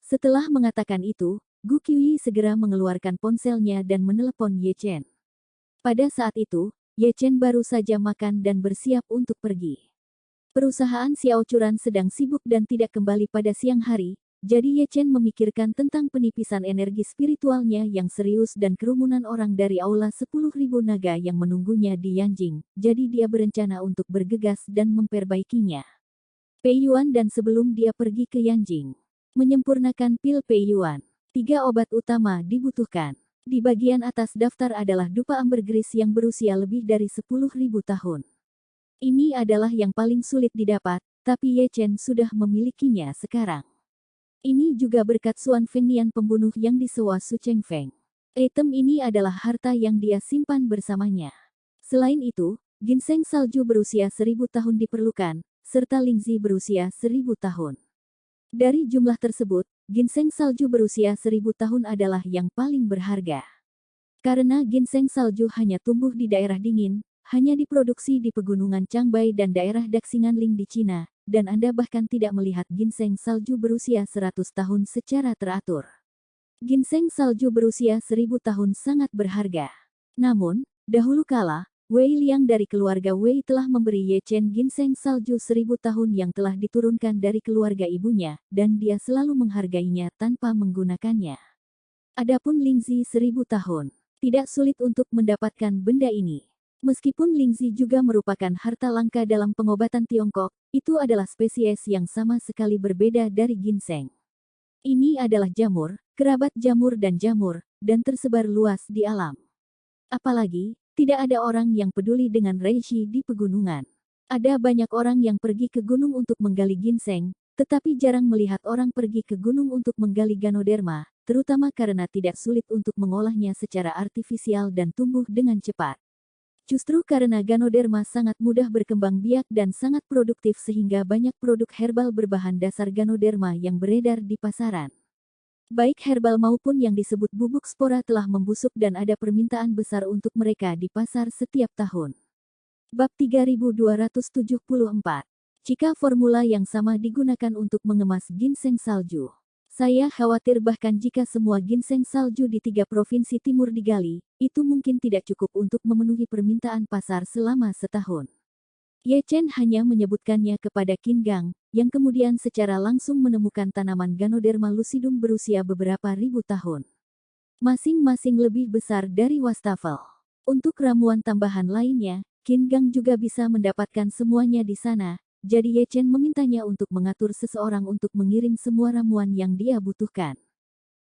Setelah mengatakan itu, Gu Qiuyi segera mengeluarkan ponselnya dan menelepon Ye Chen. Pada saat itu, Ye Chen baru saja makan dan bersiap untuk pergi. Perusahaan Xiao Churan sedang sibuk dan tidak kembali pada siang hari, jadi Ye Chen memikirkan tentang penipisan energi spiritualnya yang serius dan kerumunan orang dari aula 10.000 naga yang menunggunya di Yanjing, jadi dia berencana untuk bergegas dan memperbaikinya. Pei Yuan dan sebelum dia pergi ke Yanjing, menyempurnakan pil Pei Yuan. 3 obat utama dibutuhkan. Di bagian atas daftar adalah dupa ambergris yang berusia lebih dari 10.000 tahun. Ini adalah yang paling sulit didapat, tapi Ye Chen sudah memilikinya sekarang. Ini juga berkat Xuan Fengnian pembunuh yang disewa Su Chengfeng. Item ini adalah harta yang dia simpan bersamanya. Selain itu, ginseng salju berusia 1000 tahun diperlukan, serta lingzi berusia 1000 tahun. Dari jumlah tersebut, ginseng salju berusia 1000 tahun adalah yang paling berharga. Karena ginseng salju hanya tumbuh di daerah dingin, hanya diproduksi di pegunungan Changbai dan daerah Daxinganling di Cina, dan Anda bahkan tidak melihat ginseng salju berusia 100 tahun secara teratur. Ginseng salju berusia 1000 tahun sangat berharga. Namun, dahulu kala, Wei Liang dari keluarga Wei telah memberi Ye Chen ginseng salju 1000 tahun yang telah diturunkan dari keluarga ibunya, dan dia selalu menghargainya tanpa menggunakannya. Adapun lingzi 1000 tahun, tidak sulit untuk mendapatkan benda ini. Meskipun lingzi juga merupakan harta langka dalam pengobatan Tiongkok, itu adalah spesies yang sama sekali berbeda dari ginseng. Ini adalah jamur, kerabat jamur dan tersebar luas di alam. Apalagi, tidak ada orang yang peduli dengan reishi di pegunungan. Ada banyak orang yang pergi ke gunung untuk menggali ginseng, tetapi jarang melihat orang pergi ke gunung untuk menggali Ganoderma, terutama karena tidak sulit untuk mengolahnya secara artifisial dan tumbuh dengan cepat. Justru karena Ganoderma sangat mudah berkembang biak dan sangat produktif sehingga banyak produk herbal berbahan dasar Ganoderma yang beredar di pasaran. Baik herbal maupun yang disebut bubuk spora telah membusuk dan ada permintaan besar untuk mereka di pasar setiap tahun. Bab 3274. Jika formula yang sama digunakan untuk mengemas ginseng salju, saya khawatir bahkan jika semua ginseng salju di 3 provinsi timur digali, itu mungkin tidak cukup untuk memenuhi permintaan pasar selama setahun. Ye Chen hanya menyebutkannya kepada Qin Gang, yang kemudian secara langsung menemukan tanaman Ganoderma lucidum berusia beberapa ribu tahun. Masing-masing lebih besar dari wastafel. Untuk ramuan tambahan lainnya, Qin Gang juga bisa mendapatkan semuanya di sana, jadi Ye Chen memintanya untuk mengatur seseorang untuk mengirim semua ramuan yang dia butuhkan.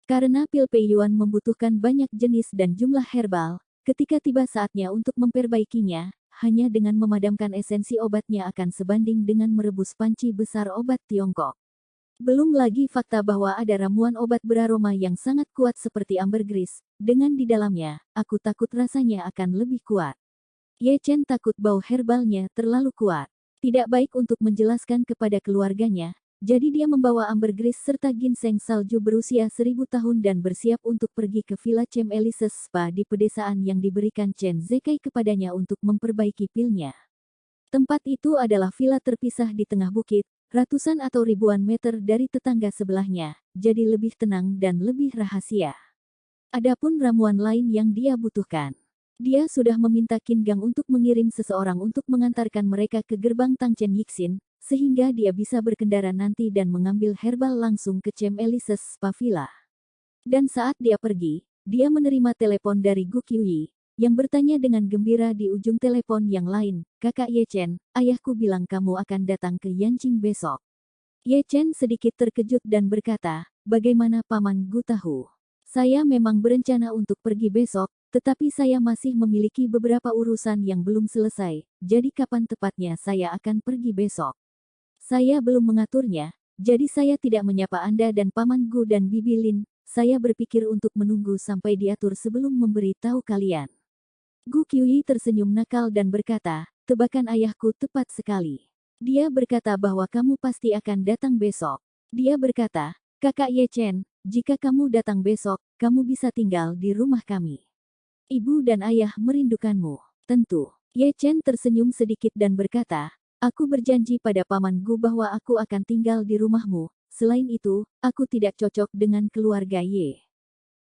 Karena pil Pei Yuan membutuhkan banyak jenis dan jumlah herbal, ketika tiba saatnya untuk memperbaikinya, hanya dengan memadamkan esensi obatnya akan sebanding dengan merebus panci besar obat Tiongkok. Belum lagi fakta bahwa ada ramuan obat beraroma yang sangat kuat seperti ambergris, dengan di dalamnya, aku takut rasanya akan lebih kuat. Ye Chen takut bau herbalnya terlalu kuat. Tidak baik untuk menjelaskan kepada keluarganya, jadi dia membawa ambergris serta ginseng salju berusia 1000 tahun dan bersiap untuk pergi ke Villa Chem Elises Spa di pedesaan yang diberikan Chen Zekai kepadanya untuk memperbaiki pilnya. Tempat itu adalah villa terpisah di tengah bukit, ratusan atau ribuan meter dari tetangga sebelahnya, jadi lebih tenang dan lebih rahasia. Adapun ramuan lain yang dia butuhkan, dia sudah meminta Qin Gang untuk mengirim seseorang untuk mengantarkan mereka ke gerbang Tangchen Yixin, sehingga dia bisa berkendara nanti dan mengambil herbal langsung ke Chem Elises Spa Villa. Dan saat dia pergi, dia menerima telepon dari Gu Qiuyi, yang bertanya dengan gembira di ujung telepon yang lain, "Kakak Ye Chen, ayahku bilang kamu akan datang ke Yanqing besok." Ye Chen sedikit terkejut dan berkata, "Bagaimana Paman Gu tahu? Saya memang berencana untuk pergi besok, tetapi saya masih memiliki beberapa urusan yang belum selesai, jadi kapan tepatnya saya akan pergi besok? Saya belum mengaturnya, jadi saya tidak menyapa Anda dan Paman Gu dan Bibi Lin. saya berpikir untuk menunggu sampai diatur sebelum memberi tahu kalian. Gu Qiuyi tersenyum nakal dan berkata, tebakan ayahku tepat sekali. Dia berkata bahwa kamu pasti akan datang besok. Dia berkata, Kakak Ye Chen, jika kamu datang besok, kamu bisa tinggal di rumah kami. Ibu dan ayah merindukanmu. Tentu. Ye Chen tersenyum sedikit dan berkata, aku berjanji pada Paman Gu bahwa aku akan tinggal di rumahmu. Selain itu, aku tidak cocok dengan keluarga Ye.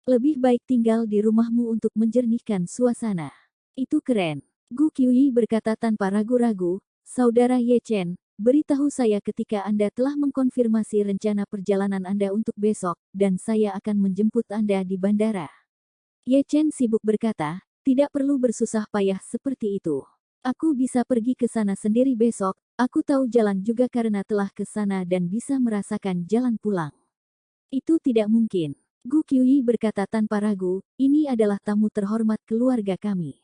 Lebih baik tinggal di rumahmu untuk menjernihkan suasana. Itu keren. Gu Qiuyi berkata tanpa ragu-ragu, Saudara Ye Chen, beritahu saya ketika Anda telah mengkonfirmasi rencana perjalanan Anda untuk besok, dan saya akan menjemput Anda di bandara. Ye Chen sibuk berkata, tidak perlu bersusah payah seperti itu. Aku bisa pergi ke sana sendiri besok, aku tahu jalan juga karena telah ke sana dan bisa merasakan jalan pulang. Itu tidak mungkin. Gu Qiuyi berkata tanpa ragu, ini adalah tamu terhormat keluarga kami.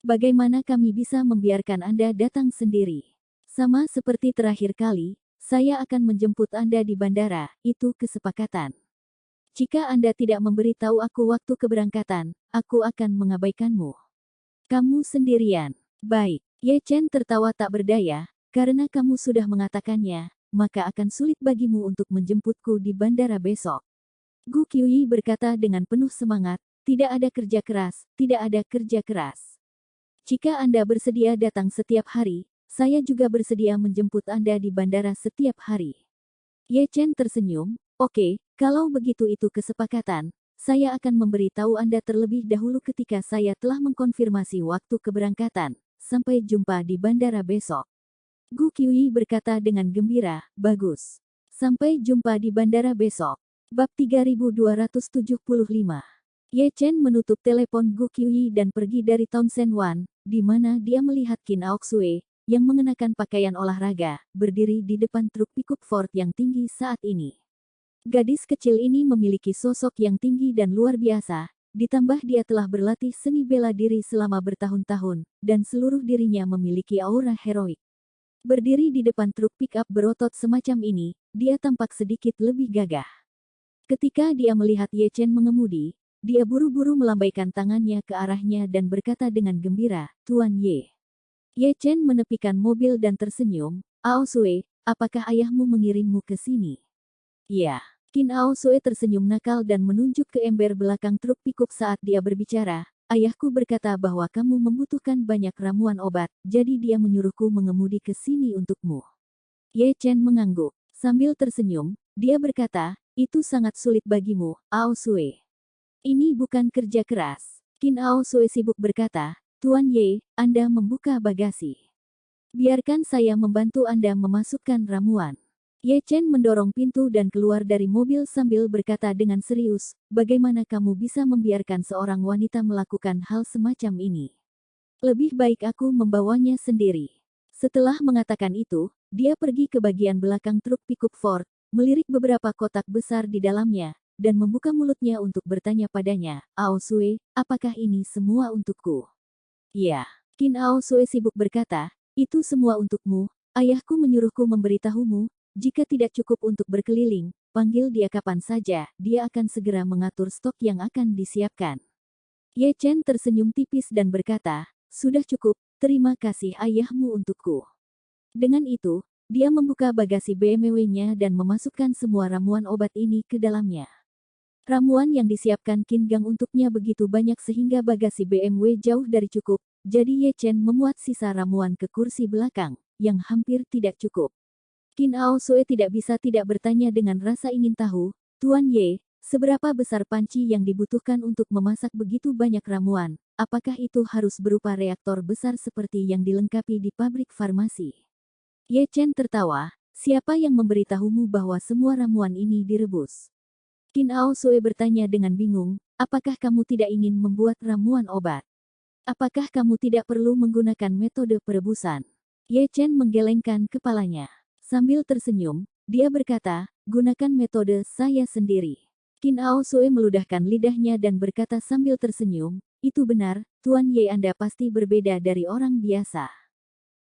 Bagaimana kami bisa membiarkan Anda datang sendiri? Sama seperti terakhir kali, saya akan menjemput Anda di bandara, itu kesepakatan. Jika Anda tidak memberitahu aku waktu keberangkatan, aku akan mengabaikanmu. Kamu sendirian. Baik. Ye Chen tertawa tak berdaya, karena kamu sudah mengatakannya, maka akan sulit bagimu untuk menjemputku di bandara besok. Gu Qiuyi berkata dengan penuh semangat, tidak ada kerja keras, tidak ada kerja keras. Jika Anda bersedia datang setiap hari, saya juga bersedia menjemput Anda di bandara setiap hari. Ye Chen tersenyum, oke, kalau begitu itu kesepakatan, saya akan memberitahu Anda terlebih dahulu ketika saya telah mengkonfirmasi waktu keberangkatan. Sampai jumpa di bandara besok. Gu Qiuyi berkata dengan gembira, bagus. Sampai jumpa di bandara besok. Bab 3275. Ye Chen menutup telepon Gu Qiuyi dan pergi dari Townsend Wan, di mana dia melihat Qin Aoxue, yang mengenakan pakaian olahraga, berdiri di depan truk pickup Ford yang tinggi saat ini. Gadis kecil ini memiliki sosok yang tinggi dan luar biasa, ditambah dia telah berlatih seni bela diri selama bertahun-tahun, dan seluruh dirinya memiliki aura heroik. Berdiri di depan truk pick-up berotot semacam ini, dia tampak sedikit lebih gagah. Ketika dia melihat Ye Chen mengemudi, dia buru-buru melambaikan tangannya ke arahnya dan berkata dengan gembira, Tuan Ye. Ye Chen menepikan mobil dan tersenyum, Aoxue, apakah ayahmu mengirimmu ke sini? Ya. Qin Aoxue tersenyum nakal dan menunjuk ke ember belakang truk pickup saat dia berbicara. Ayahku berkata bahwa kamu membutuhkan banyak ramuan obat, jadi dia menyuruhku mengemudi ke sini untukmu. Ye Chen mengangguk. Sambil tersenyum, dia berkata, itu sangat sulit bagimu, Aoxue. Ini bukan kerja keras. Qin Aoxue sibuk berkata, Tuan Ye, Anda membuka bagasi. Biarkan saya membantu Anda memasukkan ramuan. Ye Chen mendorong pintu dan keluar dari mobil sambil berkata dengan serius, bagaimana kamu bisa membiarkan seorang wanita melakukan hal semacam ini? Lebih baik aku membawanya sendiri. Setelah mengatakan itu, dia pergi ke bagian belakang truk pickup Ford, melirik beberapa kotak besar di dalamnya, dan membuka mulutnya untuk bertanya padanya, Aoxue, apakah ini semua untukku? Ya. Qin Aoxue sibuk berkata, itu semua untukmu, ayahku menyuruhku memberitahumu. Jika tidak cukup untuk berkeliling, panggil dia kapan saja, dia akan segera mengatur stok yang akan disiapkan. Ye Chen tersenyum tipis dan berkata, sudah cukup, terima kasih ayahmu untukku. Dengan itu, dia membuka bagasi BMW-nya dan memasukkan semua ramuan obat ini ke dalamnya. Ramuan yang disiapkan Qin Gang untuknya begitu banyak sehingga bagasi BMW jauh dari cukup, jadi Ye Chen memuat sisa ramuan ke kursi belakang, yang hampir tidak cukup. Qin Aoxue tidak bisa tidak bertanya dengan rasa ingin tahu, Tuan Ye, seberapa besar panci yang dibutuhkan untuk memasak begitu banyak ramuan, apakah itu harus berupa reaktor besar seperti yang dilengkapi di pabrik farmasi? Ye Chen tertawa, siapa yang memberitahumu bahwa semua ramuan ini direbus? Qin Aoxue bertanya dengan bingung, apakah kamu tidak ingin membuat ramuan obat? Apakah kamu tidak perlu menggunakan metode perebusan? Ye Chen menggelengkan kepalanya. Sambil tersenyum, dia berkata, gunakan metode saya sendiri. Qin Aoxue meludahkan lidahnya dan berkata sambil tersenyum, itu benar, Tuan Ye Anda pasti berbeda dari orang biasa.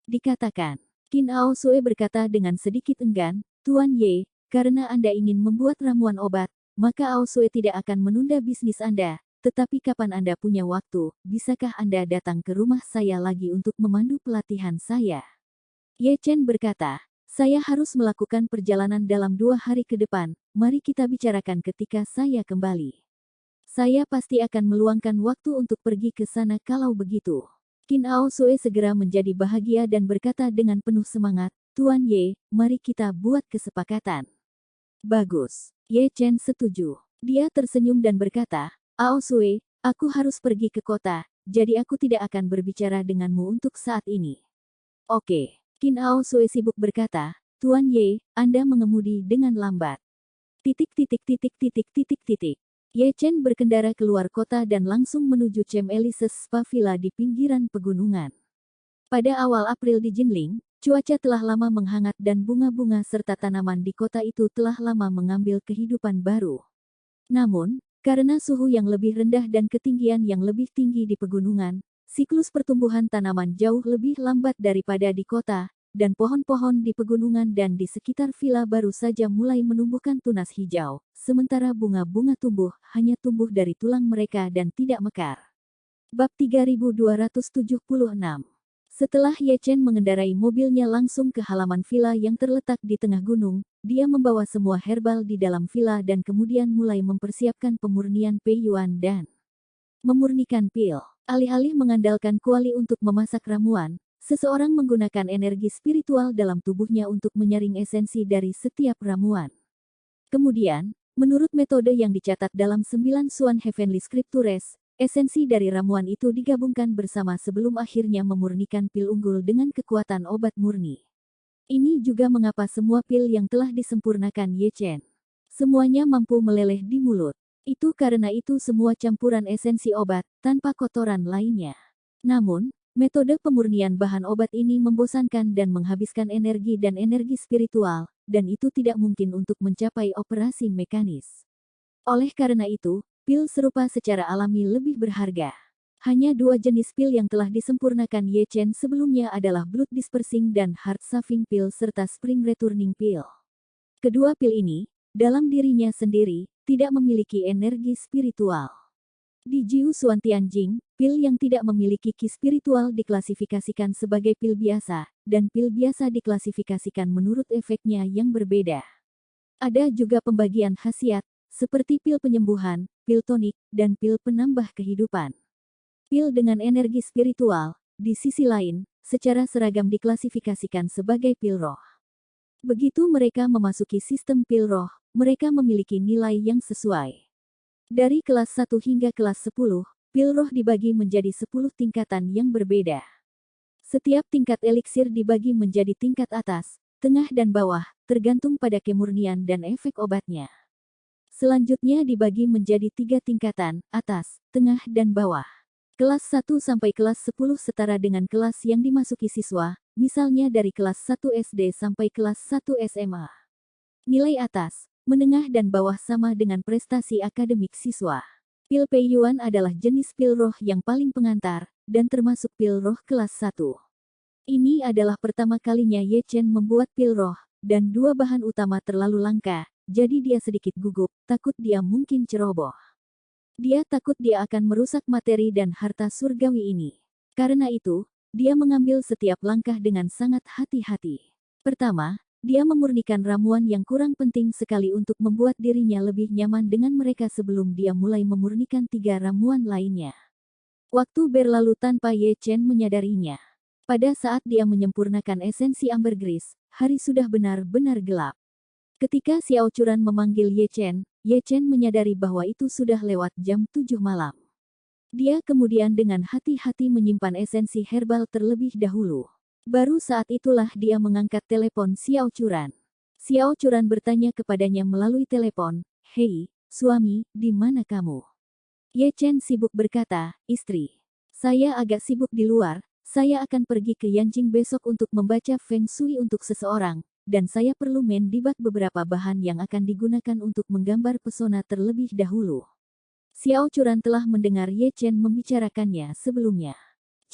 Dikatakan. Qin Aoxue berkata dengan sedikit enggan, Tuan Ye, karena Anda ingin membuat ramuan obat, maka Ao Sue tidak akan menunda bisnis Anda. Tetapi kapan Anda punya waktu, bisakah Anda datang ke rumah saya lagi untuk memandu pelatihan saya? Ye Chen berkata, saya harus melakukan perjalanan dalam 2 hari ke depan, mari kita bicarakan ketika saya kembali. Saya pasti akan meluangkan waktu untuk pergi ke sana kalau begitu. Qin Ao Sue segera menjadi bahagia dan berkata dengan penuh semangat, Tuan Ye, mari kita buat kesepakatan. Bagus. Ye Chen setuju. Dia tersenyum dan berkata, Ao Sue, aku harus pergi ke kota, jadi aku tidak akan berbicara denganmu untuk saat ini. Oke. Qin Ao Sue sibuk berkata, Tuan Ye, Anda mengemudi dengan lambat. Ye Chen berkendara keluar kota dan langsung menuju Chem Elises Spa Villa di pinggiran pegunungan. Pada awal April di Jinling, cuaca telah lama menghangat dan bunga-bunga serta tanaman di kota itu telah lama mengambil kehidupan baru. Namun, karena suhu yang lebih rendah dan ketinggian yang lebih tinggi di pegunungan, siklus pertumbuhan tanaman jauh lebih lambat daripada di kota, dan pohon-pohon di pegunungan dan di sekitar villa baru saja mulai menumbuhkan tunas hijau, sementara bunga-bunga hanya tumbuh dari tulang mereka dan tidak mekar. Bab 3276. Setelah Ye Chen mengendarai mobilnya langsung ke halaman villa yang terletak di tengah gunung, dia membawa semua herbal di dalam villa dan kemudian mulai mempersiapkan pemurnian peiyuan dan memurnikan pil. Alih-alih mengandalkan kuali untuk memasak ramuan, seseorang menggunakan energi spiritual dalam tubuhnya untuk menyaring esensi dari setiap ramuan. Kemudian, menurut metode yang dicatat dalam 9 Suan Heavenly Scriptures, esensi dari ramuan itu digabungkan bersama sebelum akhirnya memurnikan pil unggul dengan kekuatan obat murni. Ini juga mengapa semua pil yang telah disempurnakan Ye Chen semuanya mampu meleleh di mulut. Itu karena itu semua campuran esensi obat, tanpa kotoran lainnya. Namun, metode pemurnian bahan obat ini membosankan dan menghabiskan energi dan energi spiritual, dan itu tidak mungkin untuk mencapai operasi mekanis. Oleh karena itu, pil serupa secara alami lebih berharga. Hanya 2 jenis pil yang telah disempurnakan Ye Chen sebelumnya adalah Blood Dispersing dan Heart Saving Pill serta Spring Returning Pill. Kedua pil ini, dalam dirinya sendiri, tidak memiliki energi spiritual. Di Jiu Suan Tianjing, pil yang tidak memiliki ki spiritual diklasifikasikan sebagai pil biasa, dan pil biasa diklasifikasikan menurut efeknya yang berbeda. Ada juga pembagian khasiat, seperti pil penyembuhan, pil tonik, dan pil penambah kehidupan. Pil dengan energi spiritual, di sisi lain, secara seragam diklasifikasikan sebagai pil roh. Begitu mereka memasuki sistem pil roh, mereka memiliki nilai yang sesuai. Dari kelas 1 hingga kelas 10, pil roh dibagi menjadi 10 tingkatan yang berbeda. Setiap tingkat eliksir dibagi menjadi tingkat atas, tengah dan bawah, tergantung pada kemurnian dan efek obatnya. Selanjutnya dibagi menjadi 3 tingkatan, atas, tengah dan bawah. Kelas 1 sampai kelas 10 setara dengan kelas yang dimasuki siswa, misalnya dari kelas 1 SD sampai kelas 1 SMA. Nilai atas, menengah dan bawah sama dengan prestasi akademik siswa. Pil peiyuan adalah jenis pil roh yang paling pengantar, dan termasuk pil roh kelas 1. Ini adalah pertama kalinya Ye Chen membuat pil roh, dan 2 bahan utama terlalu langka, jadi dia sedikit gugup, takut dia mungkin ceroboh. Dia takut dia akan merusak materi dan harta surgawi ini. Karena itu, dia mengambil setiap langkah dengan sangat hati-hati. Pertama, dia memurnikan ramuan yang kurang penting sekali untuk membuat dirinya lebih nyaman dengan mereka sebelum dia mulai memurnikan 3 ramuan lainnya. Waktu berlalu tanpa Ye Chen menyadarinya. Pada saat dia menyempurnakan esensi ambergris, hari sudah benar-benar gelap. Ketika Xiao Churan memanggil Ye Chen menyadari bahwa itu sudah lewat jam 7 malam. Dia kemudian dengan hati-hati menyimpan esensi herbal terlebih dahulu. Baru saat itulah dia mengangkat telepon Xiao Churan. Xiao Churan bertanya kepadanya melalui telepon, "Hei, suami, di mana kamu?" Ye Chen sibuk berkata, "Istri, saya agak sibuk di luar, saya akan pergi ke Yanjing besok untuk membaca Feng Shui untuk seseorang, dan saya perlu mendebat beberapa bahan yang akan digunakan untuk menggambar pesona terlebih dahulu." Xiao Churan telah mendengar Ye Chen membicarakannya sebelumnya.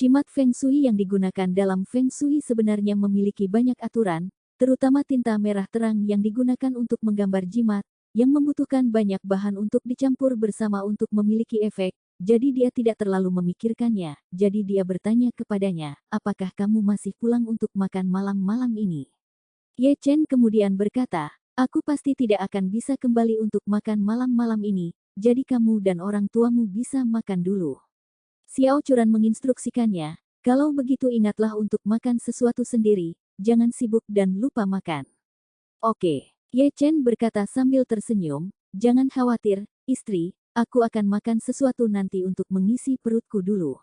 Cimat Feng Shui yang digunakan dalam Feng Shui sebenarnya memiliki banyak aturan, terutama tinta merah terang yang digunakan untuk menggambar jimat, yang membutuhkan banyak bahan untuk dicampur bersama untuk memiliki efek, jadi dia tidak terlalu memikirkannya. Jadi dia bertanya kepadanya, apakah kamu masih pulang untuk makan malam-malam ini? Ye Chen kemudian berkata, aku pasti tidak akan bisa kembali untuk makan malam-malam ini, jadi kamu dan orang tuamu bisa makan dulu. Xiao Churan menginstruksikannya, kalau begitu ingatlah untuk makan sesuatu sendiri, jangan sibuk dan lupa makan. Oke, Ye Chen berkata sambil tersenyum, jangan khawatir, istri, aku akan makan sesuatu nanti untuk mengisi perutku dulu.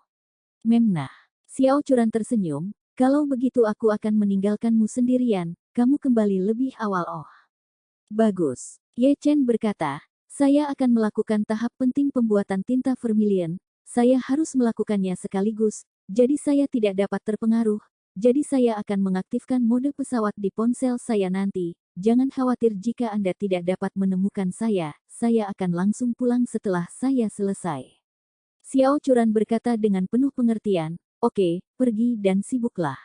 Memnah. Xiao Churan tersenyum, kalau begitu aku akan meninggalkanmu sendirian, kamu kembali lebih awal. Oh. Bagus. Ye Chen berkata, saya akan melakukan tahap penting pembuatan tinta vermilion, saya harus melakukannya sekaligus, jadi saya tidak dapat terpengaruh, jadi saya akan mengaktifkan mode pesawat di ponsel saya nanti, jangan khawatir jika Anda tidak dapat menemukan saya akan langsung pulang setelah saya selesai. Xiao Churan berkata dengan penuh pengertian, oke, pergi dan sibuklah.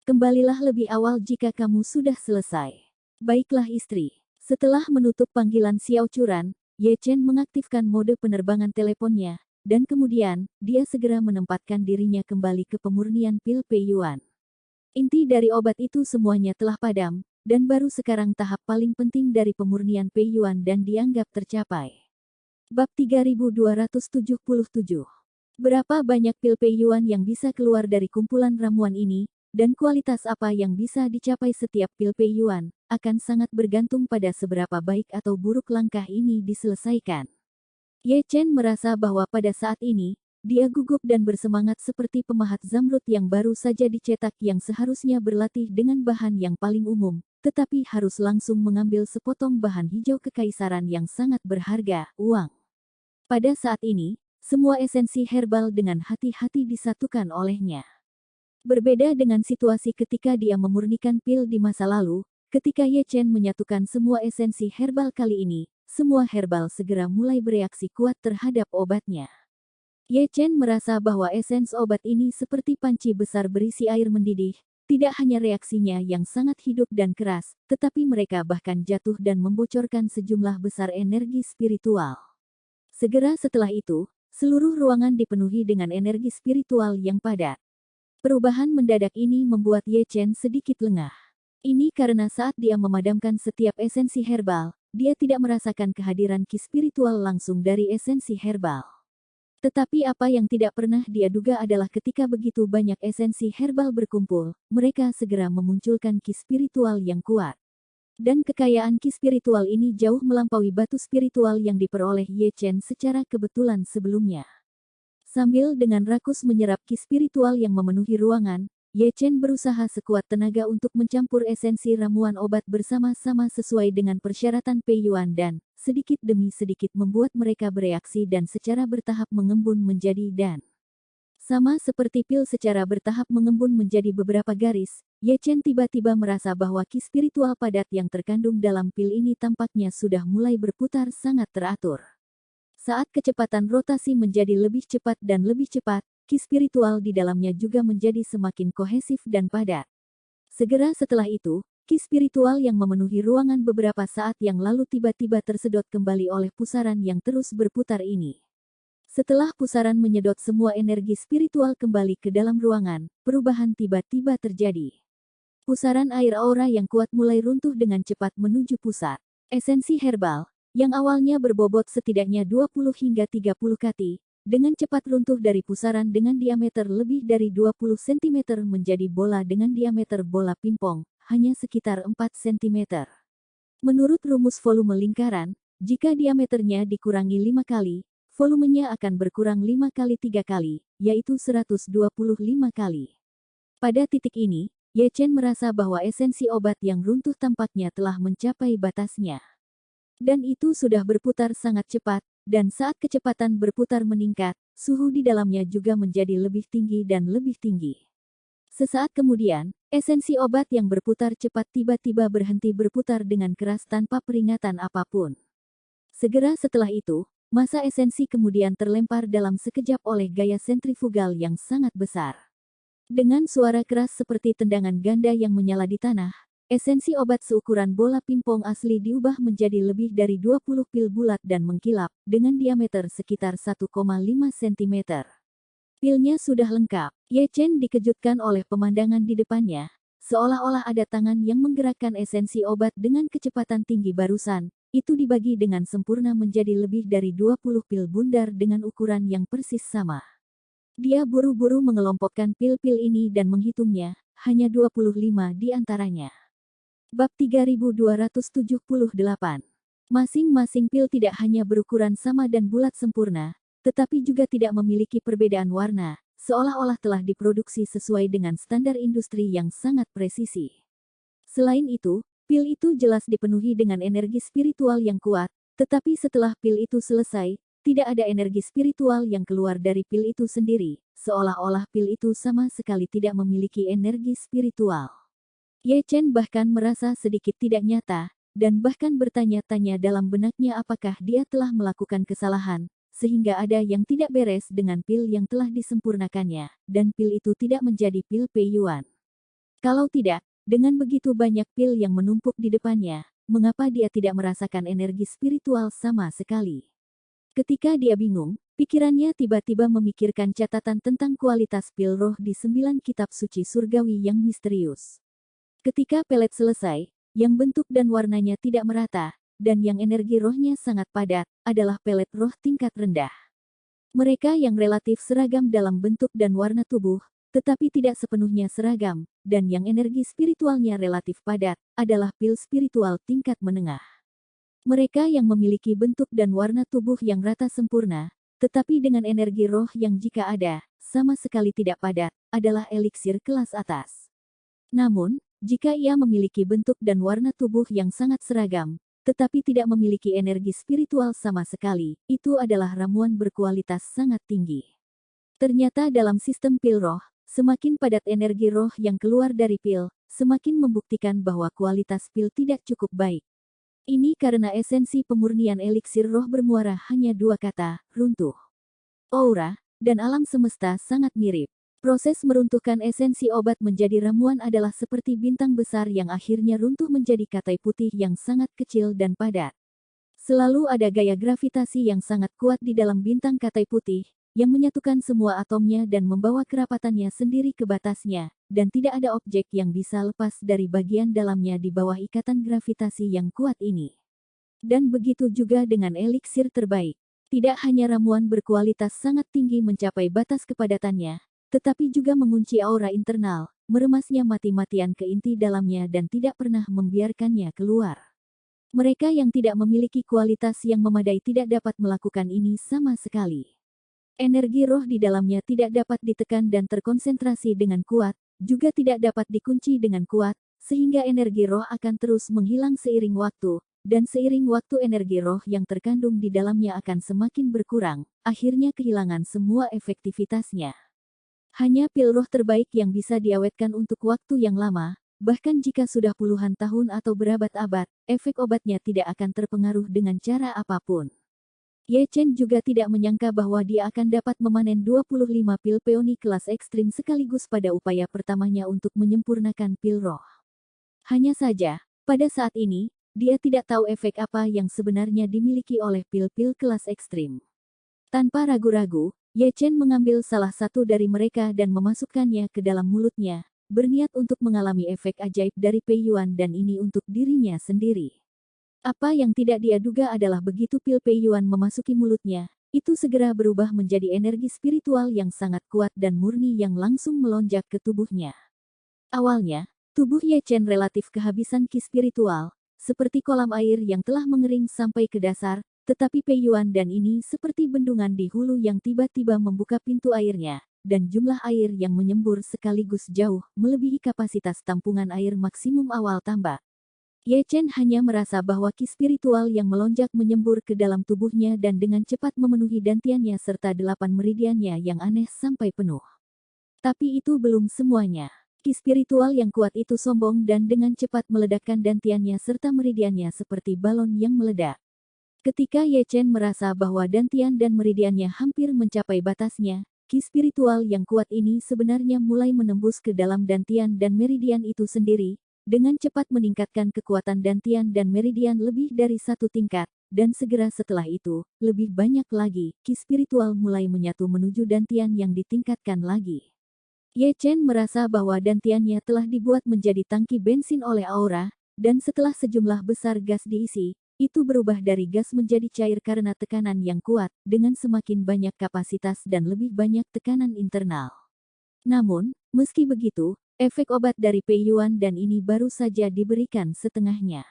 Kembalilah lebih awal jika kamu sudah selesai. Baiklah istri. Setelah menutup panggilan Xiao Churan, Ye Chen mengaktifkan mode penerbangan teleponnya, dan kemudian, dia segera menempatkan dirinya kembali ke pemurnian pil Peiyuan. Inti dari obat itu semuanya telah padam, dan baru sekarang tahap paling penting dari pemurnian Peiyuan dan dianggap tercapai. Bab 3277. Berapa banyak pil Peiyuan yang bisa keluar dari kumpulan ramuan ini, dan kualitas apa yang bisa dicapai setiap pil Peiyuan, akan sangat bergantung pada seberapa baik atau buruk langkah ini diselesaikan. Ye Chen merasa bahwa pada saat ini, dia gugup dan bersemangat seperti pemahat zamrud yang baru saja dicetak yang seharusnya berlatih dengan bahan yang paling umum, tetapi harus langsung mengambil sepotong bahan hijau kekaisaran yang sangat berharga, uang. Pada saat ini, semua esensi herbal dengan hati-hati disatukan olehnya. Berbeda dengan situasi ketika dia memurnikan pil di masa lalu, ketika Ye Chen menyatukan semua esensi herbal kali ini, semua herbal segera mulai bereaksi kuat terhadap obatnya. Ye Chen merasa bahwa esens obat ini seperti panci besar berisi air mendidih, tidak hanya reaksinya yang sangat hidup dan keras, tetapi mereka bahkan jatuh dan membocorkan sejumlah besar energi spiritual. Segera setelah itu, seluruh ruangan dipenuhi dengan energi spiritual yang padat. Perubahan mendadak ini membuat Ye Chen sedikit lengah. Ini karena saat dia memadamkan setiap esensi herbal, dia tidak merasakan kehadiran ki spiritual langsung dari esensi herbal. Tetapi apa yang tidak pernah dia duga adalah ketika begitu banyak esensi herbal berkumpul, mereka segera memunculkan ki spiritual yang kuat. Dan kekayaan ki spiritual ini jauh melampaui batu spiritual yang diperoleh Ye Chen secara kebetulan sebelumnya. Sambil dengan rakus menyerap ki spiritual yang memenuhi ruangan, Ye Chen berusaha sekuat tenaga untuk mencampur esensi ramuan obat bersama-sama sesuai dengan persyaratan Peiyuan dan, sedikit demi sedikit membuat mereka bereaksi dan secara bertahap mengembun menjadi dan. Sama seperti pil secara bertahap mengembun menjadi beberapa garis, Ye Chen tiba-tiba merasa bahwa ki spiritual padat yang terkandung dalam pil ini tampaknya sudah mulai berputar sangat teratur. Saat kecepatan rotasi menjadi lebih cepat dan lebih cepat, ki spiritual di dalamnya juga menjadi semakin kohesif dan padat. Segera setelah itu, ki spiritual yang memenuhi ruangan beberapa saat yang lalu tiba-tiba tersedot kembali oleh pusaran yang terus berputar ini. Setelah pusaran menyedot semua energi spiritual kembali ke dalam ruangan, perubahan tiba-tiba terjadi. Pusaran air aura yang kuat mulai runtuh dengan cepat menuju pusat. Esensi herbal, yang awalnya berbobot setidaknya 20 hingga 30 kati, dengan cepat runtuh dari pusaran dengan diameter lebih dari 20 cm menjadi bola dengan diameter bola pingpong, hanya sekitar 4 cm. Menurut rumus volume lingkaran, jika diameternya dikurangi 5 kali, volumenya akan berkurang 5 kali 3 kali, yaitu 125 kali. Pada titik ini, Ye Chen merasa bahwa esensi obat yang runtuh tampaknya telah mencapai batasnya. Dan itu sudah berputar sangat cepat, dan saat kecepatan berputar meningkat, suhu di dalamnya juga menjadi lebih tinggi dan lebih tinggi. Sesaat kemudian, esensi obat yang berputar cepat tiba-tiba berhenti berputar dengan keras tanpa peringatan apapun. Segera setelah itu, massa esensi kemudian terlempar dalam sekejap oleh gaya sentrifugal yang sangat besar. Dengan suara keras seperti tendangan ganda yang menyala di tanah, esensi obat seukuran bola pingpong asli diubah menjadi lebih dari 20 pil bulat dan mengkilap, dengan diameter sekitar 1,5 cm. Pilnya sudah lengkap. Ye Chen dikejutkan oleh pemandangan di depannya. Seolah-olah ada tangan yang menggerakkan esensi obat dengan kecepatan tinggi barusan. Itu dibagi dengan sempurna menjadi lebih dari 20 pil bundar dengan ukuran yang persis sama. Dia buru-buru mengelompokkan pil-pil ini dan menghitungnya, hanya 25 di antaranya. Bab 3278. Masing-masing pil tidak hanya berukuran sama dan bulat sempurna, tetapi juga tidak memiliki perbedaan warna, seolah-olah telah diproduksi sesuai dengan standar industri yang sangat presisi. Selain itu, pil itu jelas dipenuhi dengan energi spiritual yang kuat, tetapi setelah pil itu selesai, tidak ada energi spiritual yang keluar dari pil itu sendiri, seolah-olah pil itu sama sekali tidak memiliki energi spiritual. Ye Chen bahkan merasa sedikit tidak nyata, dan bahkan bertanya-tanya dalam benaknya apakah dia telah melakukan kesalahan, sehingga ada yang tidak beres dengan pil yang telah disempurnakannya, dan pil itu tidak menjadi pil Peiyuan. Kalau tidak, dengan begitu banyak pil yang menumpuk di depannya, mengapa dia tidak merasakan energi spiritual sama sekali? Ketika dia bingung, pikirannya tiba-tiba memikirkan catatan tentang kualitas pil roh di 9 kitab suci surgawi yang misterius. Ketika pelet selesai, yang bentuk dan warnanya tidak merata, dan yang energi rohnya sangat padat, adalah pelet roh tingkat rendah. Mereka yang relatif seragam dalam bentuk dan warna tubuh, tetapi tidak sepenuhnya seragam, dan yang energi spiritualnya relatif padat, adalah pil spiritual tingkat menengah. Mereka yang memiliki bentuk dan warna tubuh yang rata sempurna, tetapi dengan energi roh yang jika ada, sama sekali tidak padat, adalah eliksir kelas atas. Namun, jika ia memiliki bentuk dan warna tubuh yang sangat seragam, tetapi tidak memiliki energi spiritual sama sekali, itu adalah ramuan berkualitas sangat tinggi. Ternyata dalam sistem pil roh, semakin padat energi roh yang keluar dari pil, semakin membuktikan bahwa kualitas pil tidak cukup baik. Ini karena esensi pemurnian eliksir roh bermuara hanya 2 kata, runtuh. Aura, dan alam semesta sangat mirip. Proses meruntuhkan esensi obat menjadi ramuan adalah seperti bintang besar yang akhirnya runtuh menjadi katai putih yang sangat kecil dan padat. Selalu ada gaya gravitasi yang sangat kuat di dalam bintang katai putih, yang menyatukan semua atomnya dan membawa kerapatannya sendiri ke batasnya, dan tidak ada objek yang bisa lepas dari bagian dalamnya di bawah ikatan gravitasi yang kuat ini. Dan begitu juga dengan eliksir terbaik. Tidak hanya ramuan berkualitas sangat tinggi mencapai batas kepadatannya, tetapi juga mengunci aura internal, meremasnya mati-matian ke inti dalamnya dan tidak pernah membiarkannya keluar. Mereka yang tidak memiliki kualitas yang memadai tidak dapat melakukan ini sama sekali. Energi roh di dalamnya tidak dapat ditekan dan terkonsentrasi dengan kuat, juga tidak dapat dikunci dengan kuat, sehingga energi roh akan terus menghilang seiring waktu, dan seiring waktu energi roh yang terkandung di dalamnya akan semakin berkurang, akhirnya kehilangan semua efektivitasnya. Hanya pil roh terbaik yang bisa diawetkan untuk waktu yang lama, bahkan jika sudah puluhan tahun atau berabad-abad, efek obatnya tidak akan terpengaruh dengan cara apapun. Ye Chen juga tidak menyangka bahwa dia akan dapat memanen 25 pil peoni kelas ekstrim sekaligus pada upaya pertamanya untuk menyempurnakan pil roh. Hanya saja, pada saat ini, dia tidak tahu efek apa yang sebenarnya dimiliki oleh pil-pil kelas ekstrim. Tanpa ragu-ragu, Ye Chen mengambil salah satu dari mereka dan memasukkannya ke dalam mulutnya, berniat untuk mengalami efek ajaib dari Peiyuan dan ini untuk dirinya sendiri. Apa yang tidak dia duga adalah begitu pil Peiyuan memasuki mulutnya, itu segera berubah menjadi energi spiritual yang sangat kuat dan murni yang langsung melonjak ke tubuhnya. Awalnya, tubuh Ye Chen relatif kehabisan ki spiritual, seperti kolam air yang telah mengering sampai ke dasar, tetapi Peiyuan dan ini seperti bendungan di hulu yang tiba-tiba membuka pintu airnya, dan jumlah air yang menyembur sekaligus jauh melebihi kapasitas tampungan air maksimum awal tambak. Ye Chen hanya merasa bahwa ki spiritual yang melonjak menyembur ke dalam tubuhnya dan dengan cepat memenuhi dantiannya serta 8 meridiannya yang aneh sampai penuh. Tapi itu belum semuanya. Ki spiritual yang kuat itu sombong dan dengan cepat meledakkan dantiannya serta meridiannya seperti balon yang meledak. Ketika Ye Chen merasa bahwa dantian dan meridiannya hampir mencapai batasnya, ki spiritual yang kuat ini sebenarnya mulai menembus ke dalam dantian dan meridian itu sendiri, dengan cepat meningkatkan kekuatan dantian dan meridian lebih dari satu tingkat, dan segera setelah itu, lebih banyak lagi, ki spiritual mulai menyatu menuju dantian yang ditingkatkan lagi. Ye Chen merasa bahwa dantiannya telah dibuat menjadi tangki bensin oleh aura, dan setelah sejumlah besar gas diisi, itu berubah dari gas menjadi cair karena tekanan yang kuat, dengan semakin banyak kapasitas dan lebih banyak tekanan internal. Namun, meski begitu, efek obat dari Pei Yuan dan ini baru saja diberikan setengahnya.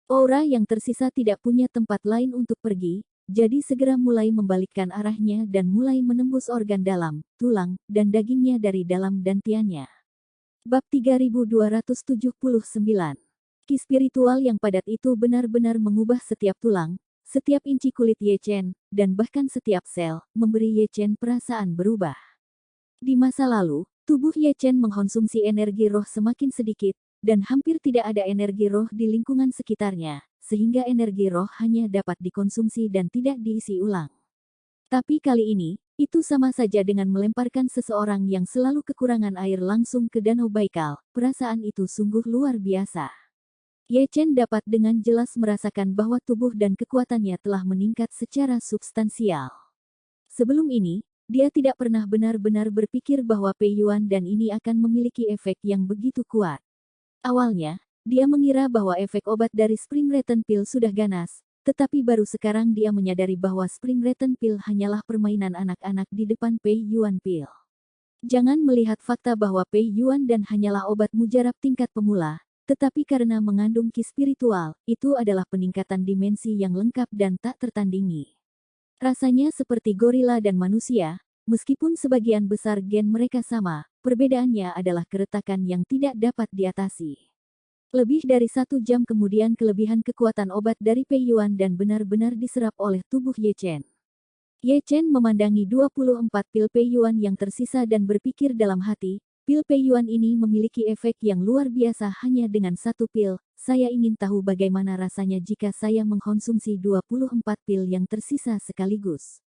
Aura yang tersisa tidak punya tempat lain untuk pergi, jadi segera mulai membalikkan arahnya dan mulai menembus organ dalam, tulang, dan dagingnya dari dalam dantiannya. Bab 3279. Ki spiritual yang padat itu benar-benar mengubah setiap tulang, setiap inci kulit Ye Chen, dan bahkan setiap sel, memberi Ye Chen perasaan berubah. Di masa lalu, tubuh Ye Chen mengkonsumsi energi roh semakin sedikit, dan hampir tidak ada energi roh di lingkungan sekitarnya, sehingga energi roh hanya dapat dikonsumsi dan tidak diisi ulang. Tapi kali ini, itu sama saja dengan melemparkan seseorang yang selalu kekurangan air langsung ke Danau Baikal. Perasaan itu sungguh luar biasa. Ye Chen dapat dengan jelas merasakan bahwa tubuh dan kekuatannya telah meningkat secara substansial. Sebelum ini, dia tidak pernah benar-benar berpikir bahwa Pei Yuan dan ini akan memiliki efek yang begitu kuat. Awalnya, dia mengira bahwa efek obat dari Spring Return Pill sudah ganas, tetapi baru sekarang dia menyadari bahwa Spring Return Pill hanyalah permainan anak-anak di depan Pei Yuan Pill. Jangan melihat fakta bahwa Pei Yuan dan hanyalah obat mujarab tingkat pemula, tetapi karena mengandung ki spiritual, itu adalah peningkatan dimensi yang lengkap dan tak tertandingi. Rasanya seperti gorila dan manusia, meskipun sebagian besar gen mereka sama, perbedaannya adalah keretakan yang tidak dapat diatasi. Lebih dari 1 jam kemudian kelebihan kekuatan obat dari Pei Yuan dan benar-benar diserap oleh tubuh Ye Chen. Ye Chen memandangi 24 pil Pei Yuan yang tersisa dan berpikir dalam hati, pil Pei Yuan ini memiliki efek yang luar biasa hanya dengan 1 pil. Saya ingin tahu bagaimana rasanya jika saya mengkonsumsi 24 pil yang tersisa sekaligus.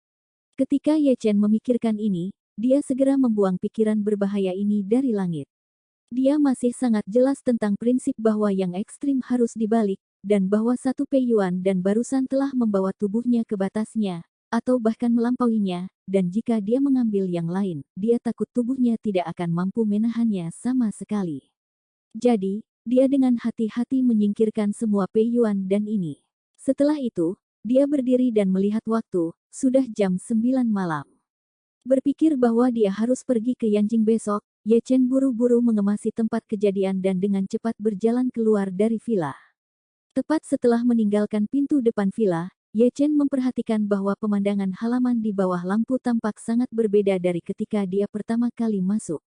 Ketika Ye Chen memikirkan ini, dia segera membuang pikiran berbahaya ini dari langit. Dia masih sangat jelas tentang prinsip bahwa yang ekstrim harus dibalik, dan bahwa 1 Pei Yuan dan barusan telah membawa tubuhnya ke batasnya, atau bahkan melampauinya, dan jika dia mengambil yang lain, dia takut tubuhnya tidak akan mampu menahannya sama sekali. Jadi, dia dengan hati-hati menyingkirkan semua Pei Yuan dan ini. Setelah itu, dia berdiri dan melihat waktu, sudah jam 9 malam. Berpikir bahwa dia harus pergi ke Yanjing besok, Ye Chen buru-buru mengemasi tempat kejadian dan dengan cepat berjalan keluar dari villa. Tepat setelah meninggalkan pintu depan villa, Ye Chen memperhatikan bahwa pemandangan halaman di bawah lampu tampak sangat berbeda dari ketika dia pertama kali masuk.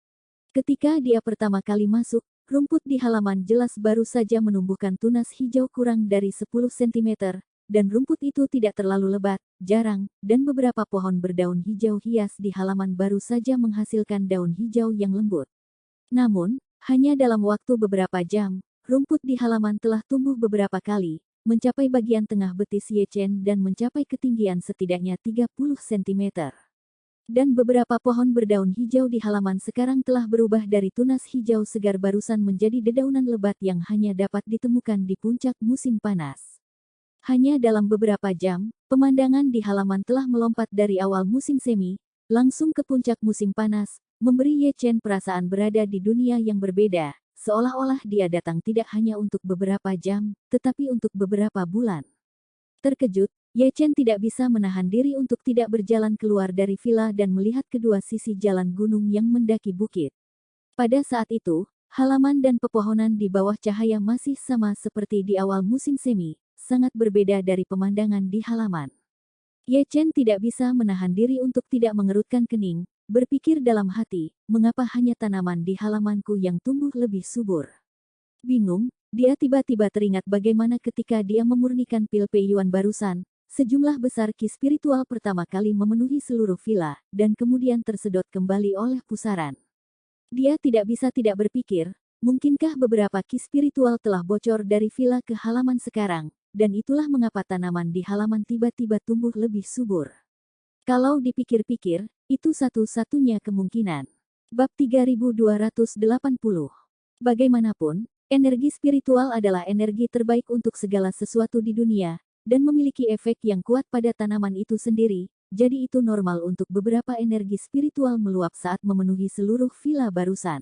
Ketika dia pertama kali masuk, rumput di halaman jelas baru saja menumbuhkan tunas hijau kurang dari 10 cm, dan rumput itu tidak terlalu lebat, jarang, dan beberapa pohon berdaun hijau hias di halaman baru saja menghasilkan daun hijau yang lembut. Namun, hanya dalam waktu beberapa jam, rumput di halaman telah tumbuh beberapa kali, mencapai bagian tengah betis Ye Chen dan mencapai ketinggian setidaknya 30 cm. Dan beberapa pohon berdaun hijau di halaman sekarang telah berubah dari tunas hijau segar barusan menjadi dedaunan lebat yang hanya dapat ditemukan di puncak musim panas. Hanya dalam beberapa jam, pemandangan di halaman telah melompat dari awal musim semi, langsung ke puncak musim panas, memberi Ye Chen perasaan berada di dunia yang berbeda, seolah-olah dia datang tidak hanya untuk beberapa jam, tetapi untuk beberapa bulan. Terkejut, Ye Chen tidak bisa menahan diri untuk tidak berjalan keluar dari villa dan melihat kedua sisi jalan gunung yang mendaki bukit. Pada saat itu, halaman dan pepohonan di bawah cahaya masih sama seperti di awal musim semi, sangat berbeda dari pemandangan di halaman. Ye Chen tidak bisa menahan diri untuk tidak mengerutkan kening, berpikir dalam hati, mengapa hanya tanaman di halamanku yang tumbuh lebih subur. Bingung, dia tiba-tiba teringat bagaimana ketika dia memurnikan pil Pei Yuan barusan, sejumlah besar ki spiritual pertama kali memenuhi seluruh villa, dan kemudian tersedot kembali oleh pusaran. Dia tidak bisa tidak berpikir, mungkinkah beberapa ki spiritual telah bocor dari villa ke halaman sekarang, dan itulah mengapa tanaman di halaman tiba-tiba tumbuh lebih subur. Kalau dipikir-pikir, itu satu-satunya kemungkinan. Bab 3280. Bagaimanapun, Energi spiritual adalah energi terbaik untuk segala sesuatu di dunia, dan memiliki efek yang kuat pada tanaman itu sendiri, jadi itu normal untuk beberapa energi spiritual meluap saat memenuhi seluruh villa barusan.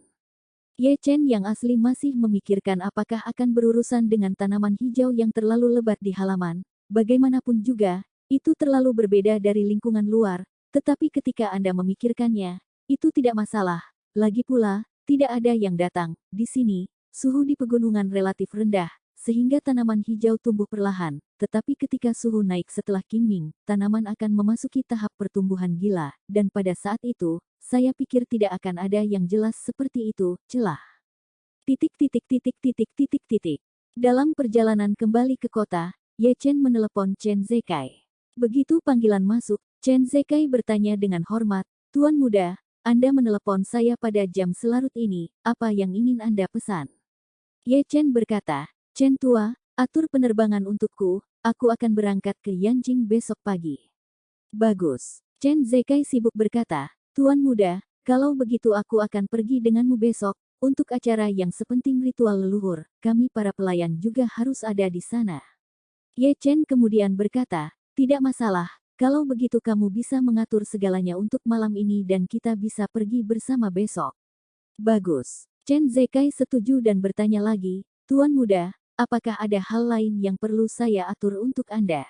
Ye Chen yang asli masih memikirkan apakah akan berurusan dengan tanaman hijau yang terlalu lebat di halaman. Bagaimanapun juga, itu terlalu berbeda dari lingkungan luar, tetapi ketika Anda memikirkannya, itu tidak masalah. Lagi pula, tidak ada yang datang. Di sini, suhu di pegunungan relatif rendah, sehingga tanaman hijau tumbuh perlahan, tetapi ketika suhu naik setelah Qingming, tanaman akan memasuki tahap pertumbuhan gila, dan pada saat itu, saya pikir tidak akan ada yang jelas seperti itu, celah. Dalam perjalanan kembali ke kota, Ye Chen menelepon Chen Zekai. Begitu panggilan masuk, Chen Zekai bertanya dengan hormat, "Tuan muda, Anda menelepon saya pada jam selarut ini, apa yang ingin Anda pesan?" Ye Chen berkata, "Chen tua, atur penerbangan untukku, aku akan berangkat ke Yanjing besok pagi." "Bagus." Chen Zekai sibuk berkata, "Tuan muda, kalau begitu aku akan pergi denganmu besok, untuk acara yang sepenting ritual leluhur, kami para pelayan juga harus ada di sana." Ye Chen kemudian berkata, "Tidak masalah, kalau begitu kamu bisa mengatur segalanya untuk malam ini dan kita bisa pergi bersama besok." "Bagus." Chen Zekai setuju dan bertanya lagi, "Tuan muda, apakah ada hal lain yang perlu saya atur untuk Anda?"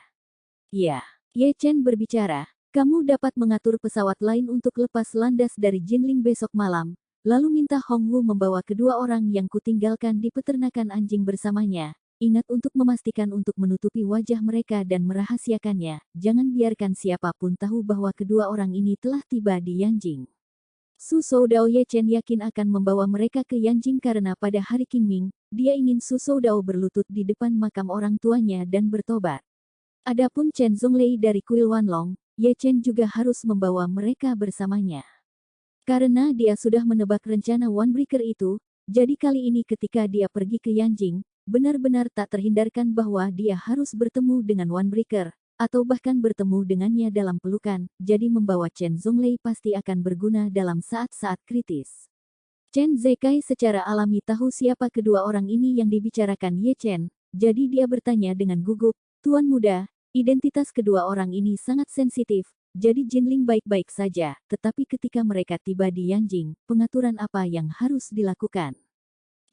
"Ya." Ye Chen berbicara, "Kamu dapat mengatur pesawat lain untuk lepas landas dari Jinling besok malam, lalu minta Hongwu membawa kedua orang yang kutinggalkan di peternakan anjing bersamanya. Ingat untuk memastikan untuk menutupi wajah mereka dan merahasiakannya, jangan biarkan siapapun tahu bahwa kedua orang ini telah tiba di Yanjing." Su Soudao Ye Chen yakin akan membawa mereka ke Yanjing karena pada hari Qingming, dia ingin Su Soudao berlutut di depan makam orang tuanya dan bertobat. Adapun Chen Zhonglei dari kuil Wanlong, Ye Chen juga harus membawa mereka bersamanya. Karena dia sudah menebak rencana Wanebreaker itu, jadi kali ini ketika dia pergi ke Yanjing, benar-benar tak terhindarkan bahwa dia harus bertemu dengan Wanebreaker, atau bahkan bertemu dengannya dalam pelukan, jadi membawa Chen Zhonglei pasti akan berguna dalam saat-saat kritis. Chen Zekai secara alami tahu siapa kedua orang ini yang dibicarakan Ye Chen, jadi dia bertanya dengan gugup, "Tuan muda, identitas kedua orang ini sangat sensitif, jadi Jinling baik-baik saja, tetapi ketika mereka tiba di Yanjing, pengaturan apa yang harus dilakukan?"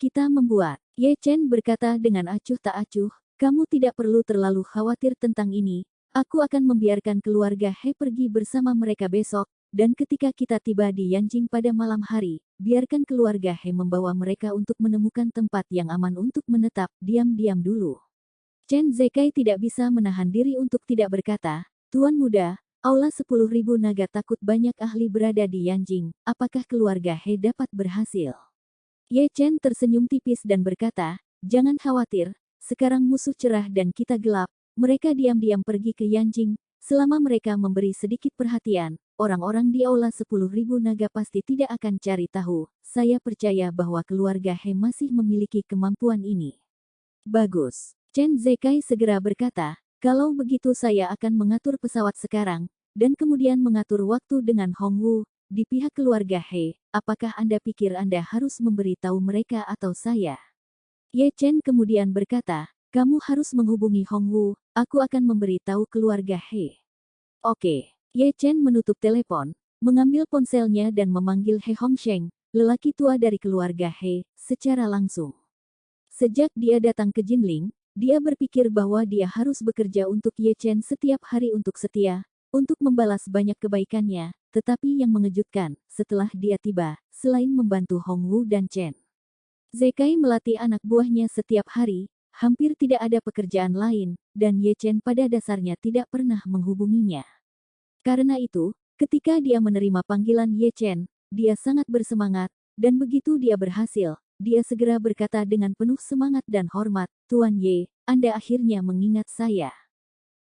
"Kita membuat." Ye Chen berkata dengan acuh tak acuh, "Kamu tidak perlu terlalu khawatir tentang ini. Aku akan membiarkan keluarga He pergi bersama mereka besok, dan ketika kita tiba di Yanjing pada malam hari, biarkan keluarga He membawa mereka untuk menemukan tempat yang aman untuk menetap, diam-diam dulu." Chen Zekai tidak bisa menahan diri untuk tidak berkata, "Tuan muda, Aula 10.000 naga takut banyak ahli berada di Yanjing, apakah keluarga He dapat berhasil?" Ye Chen tersenyum tipis dan berkata, "Jangan khawatir, sekarang musuh cerah dan kita gelap, mereka diam-diam pergi ke Yanjing, selama mereka memberi sedikit perhatian, orang-orang di Aula 10.000 naga pasti tidak akan cari tahu, saya percaya bahwa keluarga He masih memiliki kemampuan ini." "Bagus." Chen Zekai segera berkata, "Kalau begitu saya akan mengatur pesawat sekarang, dan kemudian mengatur waktu dengan Hongwu. Di pihak keluarga He, apakah Anda pikir Anda harus memberi tahu mereka atau saya?" Ye Chen kemudian berkata, "Kamu harus menghubungi Hongwu, aku akan memberi tahu keluarga He." "Oke." Ye Chen menutup telepon, mengambil ponselnya dan memanggil He Hongsheng, lelaki tua dari keluarga He, secara langsung. Sejak dia datang ke Jinling, dia berpikir bahwa dia harus bekerja untuk Ye Chen setiap hari untuk setia, untuk membalas banyak kebaikannya, tetapi yang mengejutkan, setelah dia tiba, selain membantu Hongwu dan Chen Zekai melatih anak buahnya setiap hari, hampir tidak ada pekerjaan lain, dan Ye Chen pada dasarnya tidak pernah menghubunginya. Karena itu, ketika dia menerima panggilan Ye Chen, dia sangat bersemangat, dan begitu dia berhasil, dia segera berkata dengan penuh semangat dan hormat, "Tuan Ye, Anda akhirnya mengingat saya."